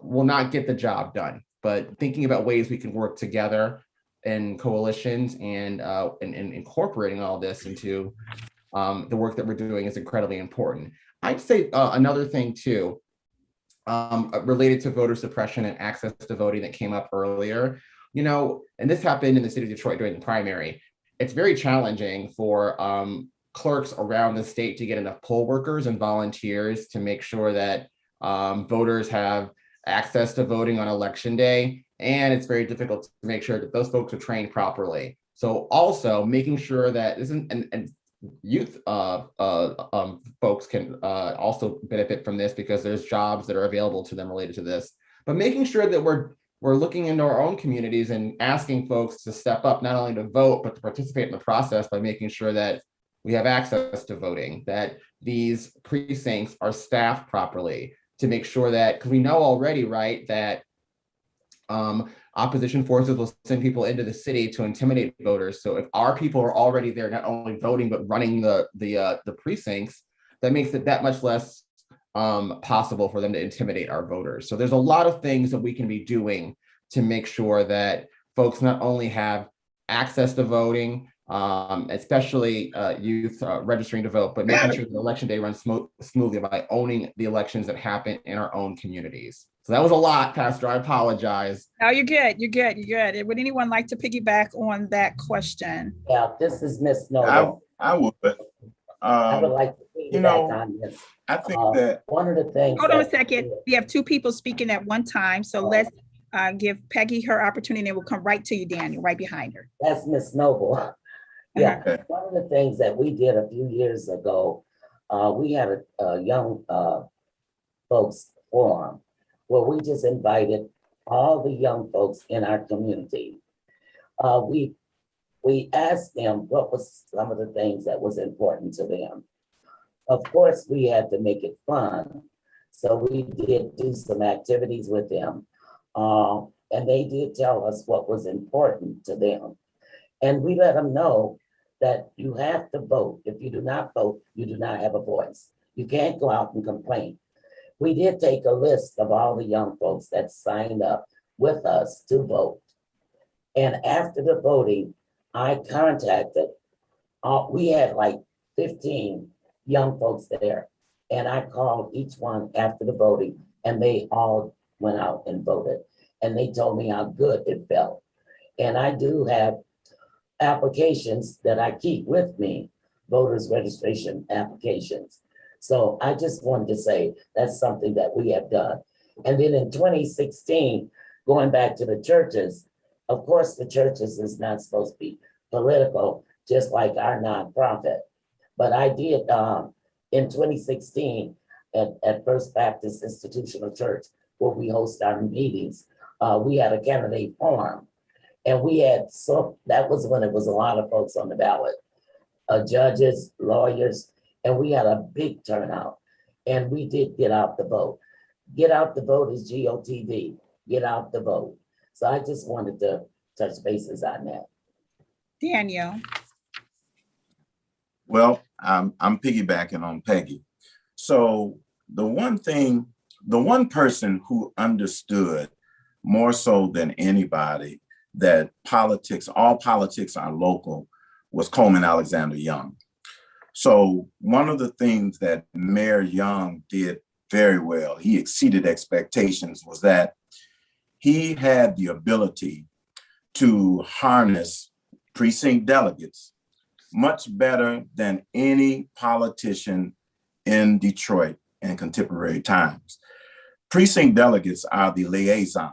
will not get the job done, but thinking about ways we can work together in coalitions and incorporating all this into the work that we're doing is incredibly important. I'd say another thing too, related to voter suppression and access to voting that came up earlier, and this happened in the city of Detroit during the primary. It's very challenging for clerks around the state to get enough poll workers and volunteers to make sure that voters have access to voting on election day. And it's very difficult to make sure that those folks are trained properly. So also making sure that this and youth folks can also benefit from this because there's jobs that are available to them related to this, but making sure that we're looking into our own communities and asking folks to step up, not only to vote, but to participate in the process by making sure that we have access to voting, that these precincts are staffed properly, to make sure that, because we know already, right, that opposition forces will send people into the city to intimidate voters. So if our people are already there, not only voting, but running the precincts, that makes it that much less possible for them to intimidate our voters. So there's a lot of things that we can be doing to make sure that folks not only have access to voting, especially youth registering to vote, but making sure the election day runs smoothly by owning the elections that happen in our own communities. So that was a lot, Pastor. I apologize. No, you're good. Would anyone like to piggyback on that question? Yeah, this is Miss Noble. I would. I would like to piggyback on this. I think that one of the things. Hold on a second. We have two people speaking at one time. So let's give Peggy her opportunity and we'll come right to you, Daniel, right behind her. That's Miss Noble. Yeah, one of the things that we did a few years ago, we had a young folks forum where we just invited all the young folks in our community. We asked them what was some of the things that was important to them. Of course, we had to make it fun. So we did do some activities with them. And they did tell us what was important to them. And we let them know that you have to vote. If you do not vote, you do not have a voice. You can't go out and complain. We did take a list of all the young folks that signed up with us to vote. And after the voting, I contacted We had like 15 young folks there. And I called each one after the voting, and they all went out and voted. And they told me how good it felt. And I do have applications that I keep with me, voters registration applications. So I just wanted to say that's something that we have done. And then in 2016, going back to the churches, of course, the churches is not supposed to be political, just like our nonprofit. But I did in 2016 at First Baptist Institutional Church, where we host our meetings, we had a candidate forum. And we had, so that was when it was a lot of folks on the ballot, judges, lawyers, and we had a big turnout. And we did get out the vote. Get out the vote is GOTV, get out the vote. So I just wanted to touch bases on that. Daniel. Well, I'm piggybacking on Peggy. So the one person who understood more so than anybody that all politics are local was Coleman Alexander Young. So one of the things that Mayor Young did very well, he exceeded expectations, was that he had the ability to harness precinct delegates much better than any politician in Detroit in contemporary times. Precinct delegates are the liaison.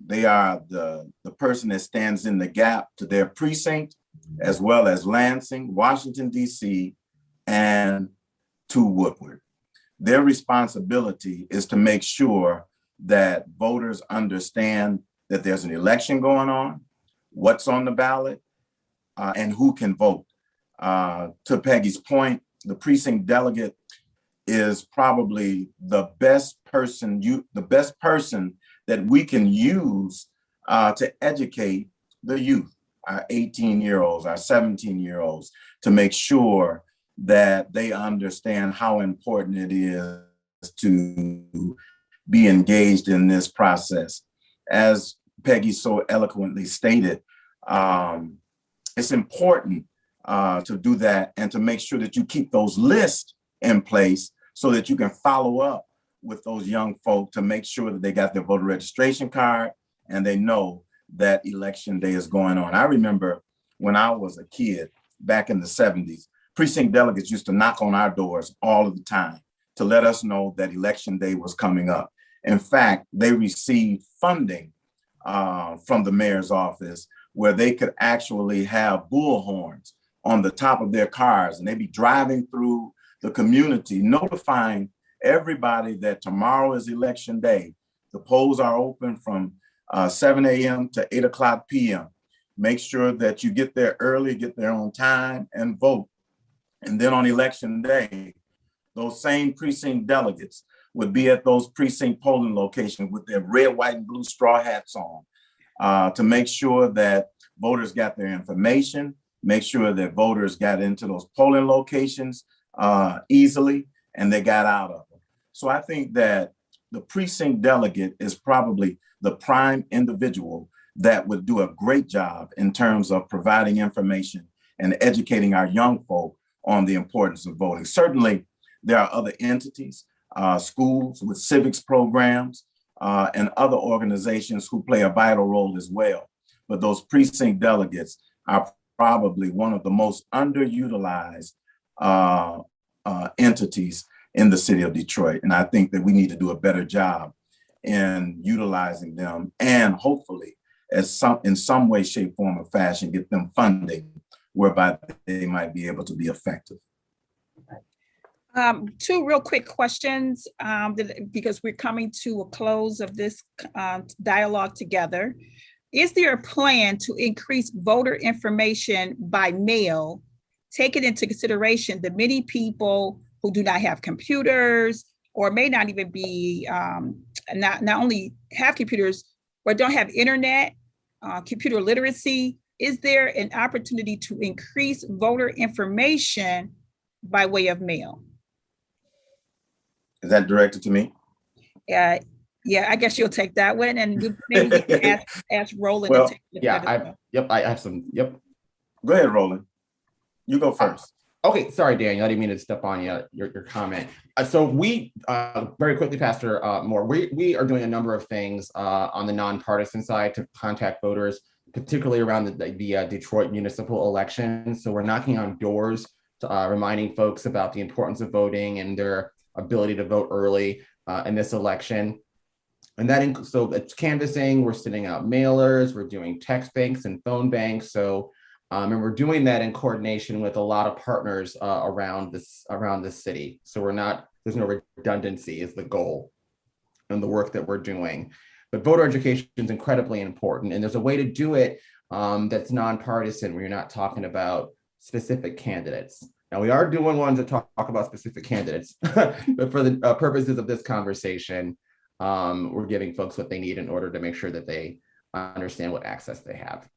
They are the person that stands in the gap to their precinct, as well as Lansing, Washington, D.C., and to Woodward. Their responsibility is to make sure that voters understand that there's an election going on, what's on the ballot, and who can vote. To Peggy's point, the precinct delegate is probably the best person that we can use to educate the youth, our 18-year-olds, our 17-year-olds, to make sure that they understand how important it is to be engaged in this process. As Peggy so eloquently stated, it's important to do that and to make sure that you keep those lists in place so that you can follow up with those young folk to make sure that they got their voter registration card and they know that election day is going on. I remember when I was a kid back in the 70s, precinct delegates used to knock on our doors all of the time to let us know that election day was coming up. In fact, they received funding from the mayor's office where they could actually have bullhorns on the top of their cars, and they'd be driving through the community, notifying everybody that tomorrow is election day. The polls are open from 7 a.m. to 8 o'clock p.m. Make sure that you get there early, get there on time, and vote. And then on election day, those same precinct delegates would be at those precinct polling locations with their red, white, and blue straw hats on to make sure that voters got their information, make sure that voters got into those polling locations easily, and they got out of them. So I think that the precinct delegate is probably the prime individual that would do a great job in terms of providing information and educating our young folk on the importance of voting. Certainly, there are other entities, schools with civics programs, and other organizations who play a vital role as well. But those precinct delegates are probably one of the most underutilized entities in the city of Detroit. And I think that we need to do a better job in utilizing them and hopefully in some way, shape, form, or fashion, get them funding whereby they might be able to be effective. Two real quick questions because we're coming to a close of this dialogue together. Is there a plan to increase voter information by mail, taking into consideration the many people who do not have computers or may not even be, not only have computers, but don't have internet, computer literacy? Is there an opportunity to increase voter information by way of mail? Is that directed to me? Yeah, I guess you'll take that one, and maybe we can ask Roland. Well, to take I have some. Yep. Go ahead, Roland. You go first. Okay, sorry, Daniel, I didn't mean to step on your comment. So we, very quickly, Pastor Moore, we are doing a number of things on the nonpartisan side to contact voters, particularly around the Detroit municipal elections. So we're knocking on doors, reminding folks about the importance of voting and their ability to vote early in this election. And that so it's canvassing, we're sending out mailers, we're doing text banks and phone banks. So and we're doing that in coordination with a lot of partners around the city. So there's no redundancy is the goal and the work that we're doing. But voter education is incredibly important. And there's a way to do it that's nonpartisan, where you're not talking about specific candidates. Now, we are doing ones that talk about specific candidates, but for the purposes of this conversation, we're giving folks what they need in order to make sure that they understand what access they have.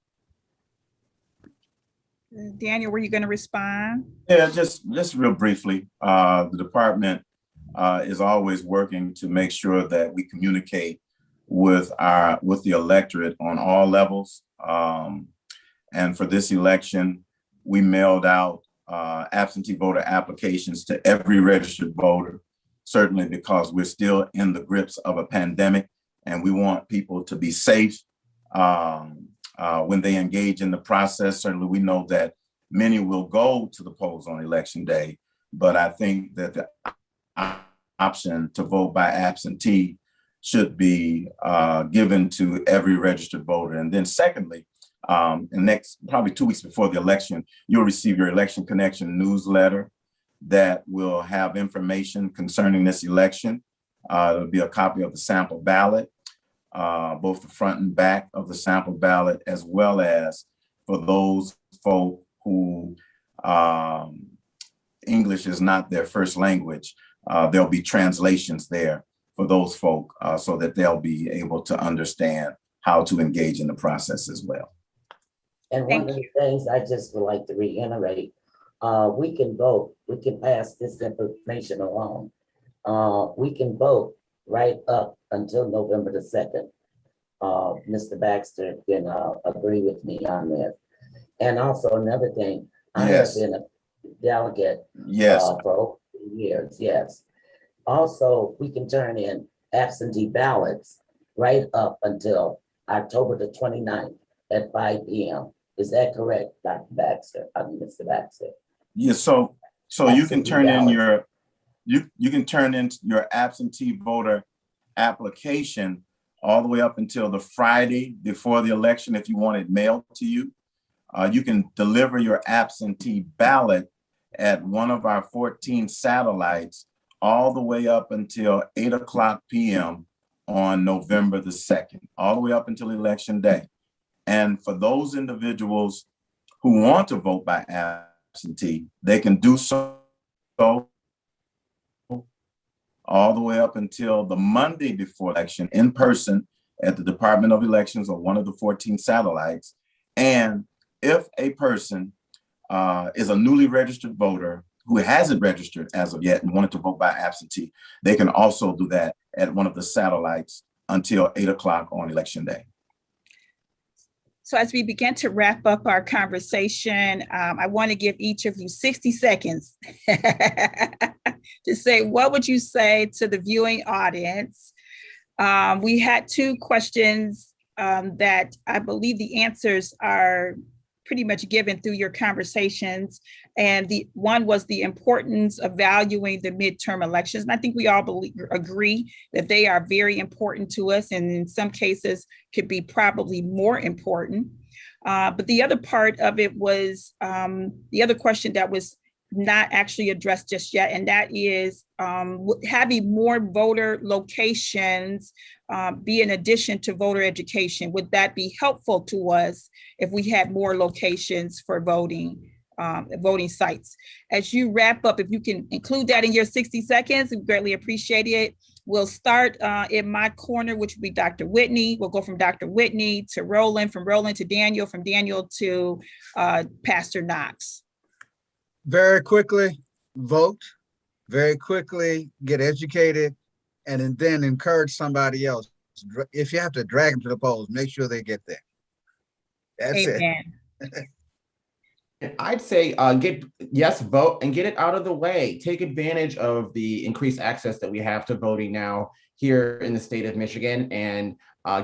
Daniel, were you going to respond? Yeah, just real briefly. The department is always working to make sure that we communicate with the electorate on all levels. And for this election, we mailed out absentee voter applications to every registered voter, certainly because we're still in the grips of a pandemic and we want people to be safe when they engage in the process. Certainly we know that many will go to the polls on election day, but I think that the option to vote by absentee should be given to every registered voter. And then secondly, next, probably 2 weeks before the election, you'll receive your Election Connection newsletter that will have information concerning this election. There'll be a copy of the sample ballot, both the front and back of the sample ballot, as well as for those folk who English is not their first language, there'll be translations there for those folk so that they'll be able to understand how to engage in the process as well. And one of the things I just would like to reiterate, we can vote, we can pass this information along. We can vote right up until November the 2nd. Mr. Baxter can agree with me on that. And also another thing, I have been a delegate for over 2 years, yes. Also, we can turn in absentee ballots right up until October the 29th at 5 p.m. Is that correct, Dr. Baxter? Mr. Baxter? Yeah, so you can turn in your you can turn in your absentee voter application all the way up until the Friday before the election if you want it mailed to you. You can deliver your absentee ballot at one of our 14 satellites all the way up until 8:00 p.m. on November the 2nd, all the way up until Election Day. And for those individuals who want to vote by absentee, they can do so all the way up until the Monday before election in person at the Department of Elections or one of the 14 satellites. And if a person is a newly registered voter who hasn't registered as of yet and wanted to vote by absentee, they can also do that at one of the satellites until 8:00 on Election Day. So as we begin to wrap up our conversation, I want to give each of you 60 seconds to say, what would you say to the viewing audience? We had 2 questions that I believe the answers are pretty much given through your conversations. And the one was the importance of valuing the midterm elections. And I think we all agree that they are very important to us, and in some cases could be probably more important. But the other part of it was the other question that was not actually addressed just yet, and that is having more voter locations be in addition to voter education. Would that be helpful to us if we had more locations for voting sites? As you wrap up, if you can include that in your 60 seconds, we greatly appreciate it. We'll start in my corner, which would be Dr. Whitney. We'll go from Dr. Whitney to Roland, from Roland to Daniel, from Daniel to Pastor Knox. Very quickly, vote. Very quickly, get educated, and then encourage somebody else. If you have to drag them to the polls, make sure they get there. That's Amen. it. I'd say vote and get it out of the way. Take advantage of the increased access that we have to voting now here in the state of Michigan, and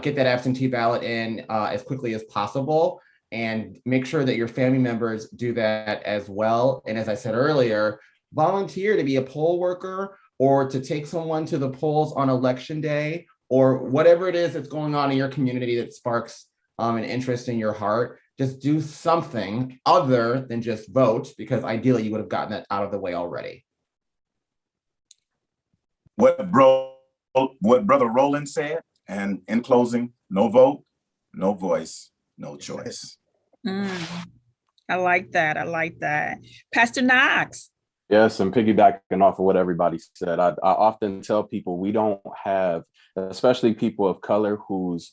get that absentee ballot in as quickly as possible, and make sure that your family members do that as well. And as I said earlier, volunteer to be a poll worker or to take someone to the polls on election day, or whatever it is that's going on in your community that sparks an interest in your heart. Just do something other than just vote, because ideally you would have gotten that out of the way already. What Brother Roland said, and in closing, no vote, no voice, no choice. I like that. I like that. Pastor Knox. Yes, and piggybacking off of what everybody said, I often tell people we don't have, especially people of color whose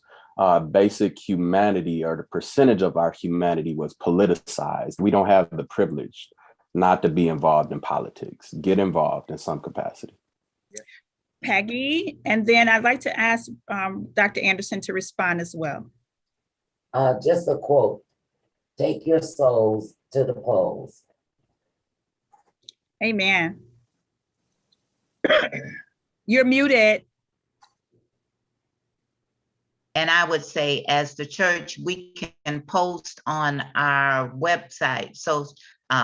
basic humanity or the percentage of our humanity was politicized. We don't have the privilege not to be involved in politics. Get involved in some capacity. Peggy, and then I'd like to ask Dr. Anderson to respond as well. Just a quote: "Take your souls to the polls." Amen. You're muted. And I would say, as the church, we can post on our website, so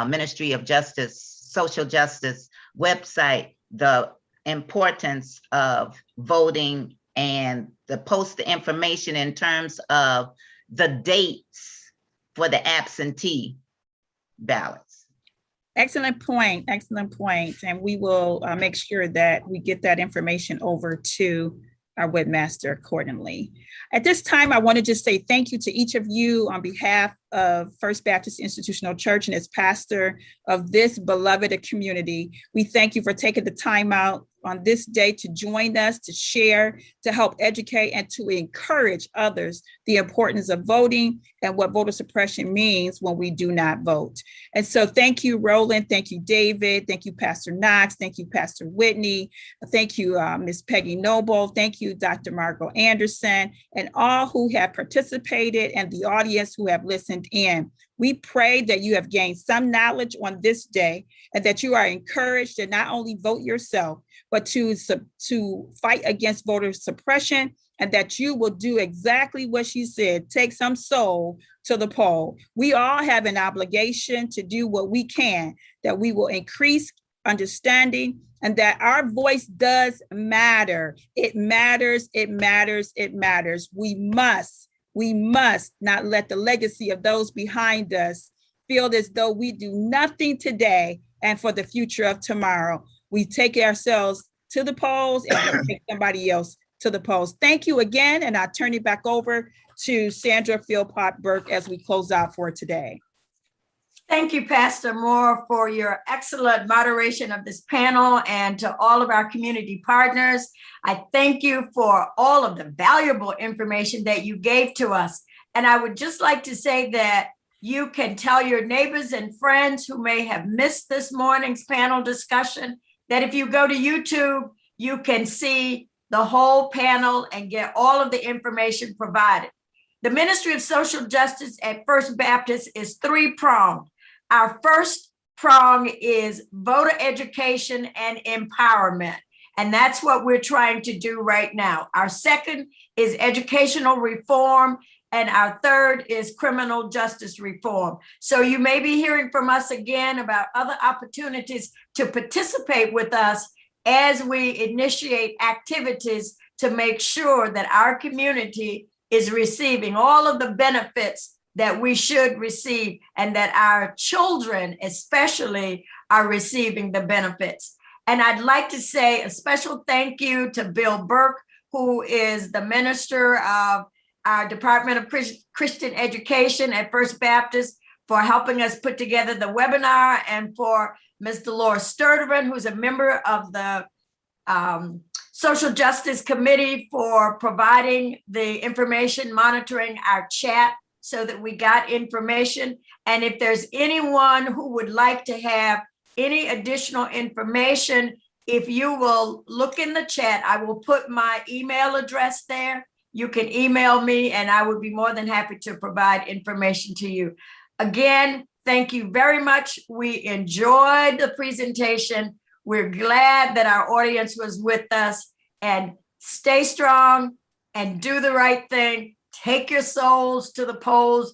Ministry of Justice, Social Justice website, the importance of voting, and post the information in terms of the dates for the absentee ballots. Excellent point. Excellent point. And we will make sure that we get that information over to our webmaster accordingly. At this time, I want to just say thank you to each of you on behalf of First Baptist Institutional Church and as pastor of this beloved community. We thank you for taking the time out on this day to join us, to share, to help educate, and to encourage others the importance of voting and what voter suppression means when we do not vote. And so thank you, Roland. Thank you, David. Thank you, Pastor Knox. Thank you, Pastor Whitney. Thank you, Ms. Peggy Noble. Thank you, Dr. Margot Anderson, and all who have participated and the audience who have listened in. We pray that you have gained some knowledge on this day and that you are encouraged to not only vote yourself, but to fight against voter suppression, and that you will do exactly what she said, take some soul to the poll. We all have an obligation to do what we can, that we will increase understanding, and that our voice does matter. It matters, it matters, it matters. We must not let the legacy of those behind us feel as though we do nothing today and for the future of tomorrow. We take ourselves to the polls and we take somebody else to the polls. Thank you again, and I'll turn it back over to Sandra Philpott Burke as we close out for today. Thank you, Pastor Moore, for your excellent moderation of this panel, and to all of our community partners. I thank you for all of the valuable information that you gave to us. And I would just like to say that you can tell your neighbors and friends who may have missed this morning's panel discussion that if you go to YouTube, you can see the whole panel and get all of the information provided. The Ministry of Social Justice at First Baptist is three-pronged. Our first prong is voter education and empowerment, and that's what we're trying to do right now. Our second is educational reform, and our third is criminal justice reform. So you may be hearing from us again about other opportunities to participate with us as we initiate activities to make sure that our community is receiving all of the benefits that we should receive, and that our children especially are receiving the benefits. And I'd like to say a special thank you to Bill Burke, who is the minister of our Department of Christian Education at First Baptist, for helping us put together the webinar, and for Ms. Dolores Sturtevant, who's a member of the Social Justice Committee, for providing the information, monitoring our chat so that we got information. And if there's anyone who would like to have any additional information, if you will look in the chat, I will put my email address there. You can email me and I would be more than happy to provide information to you. Again, Thank you very much. We enjoyed the presentation. We're glad that our audience was with us, and stay strong and do the right thing. Take your souls to the polls.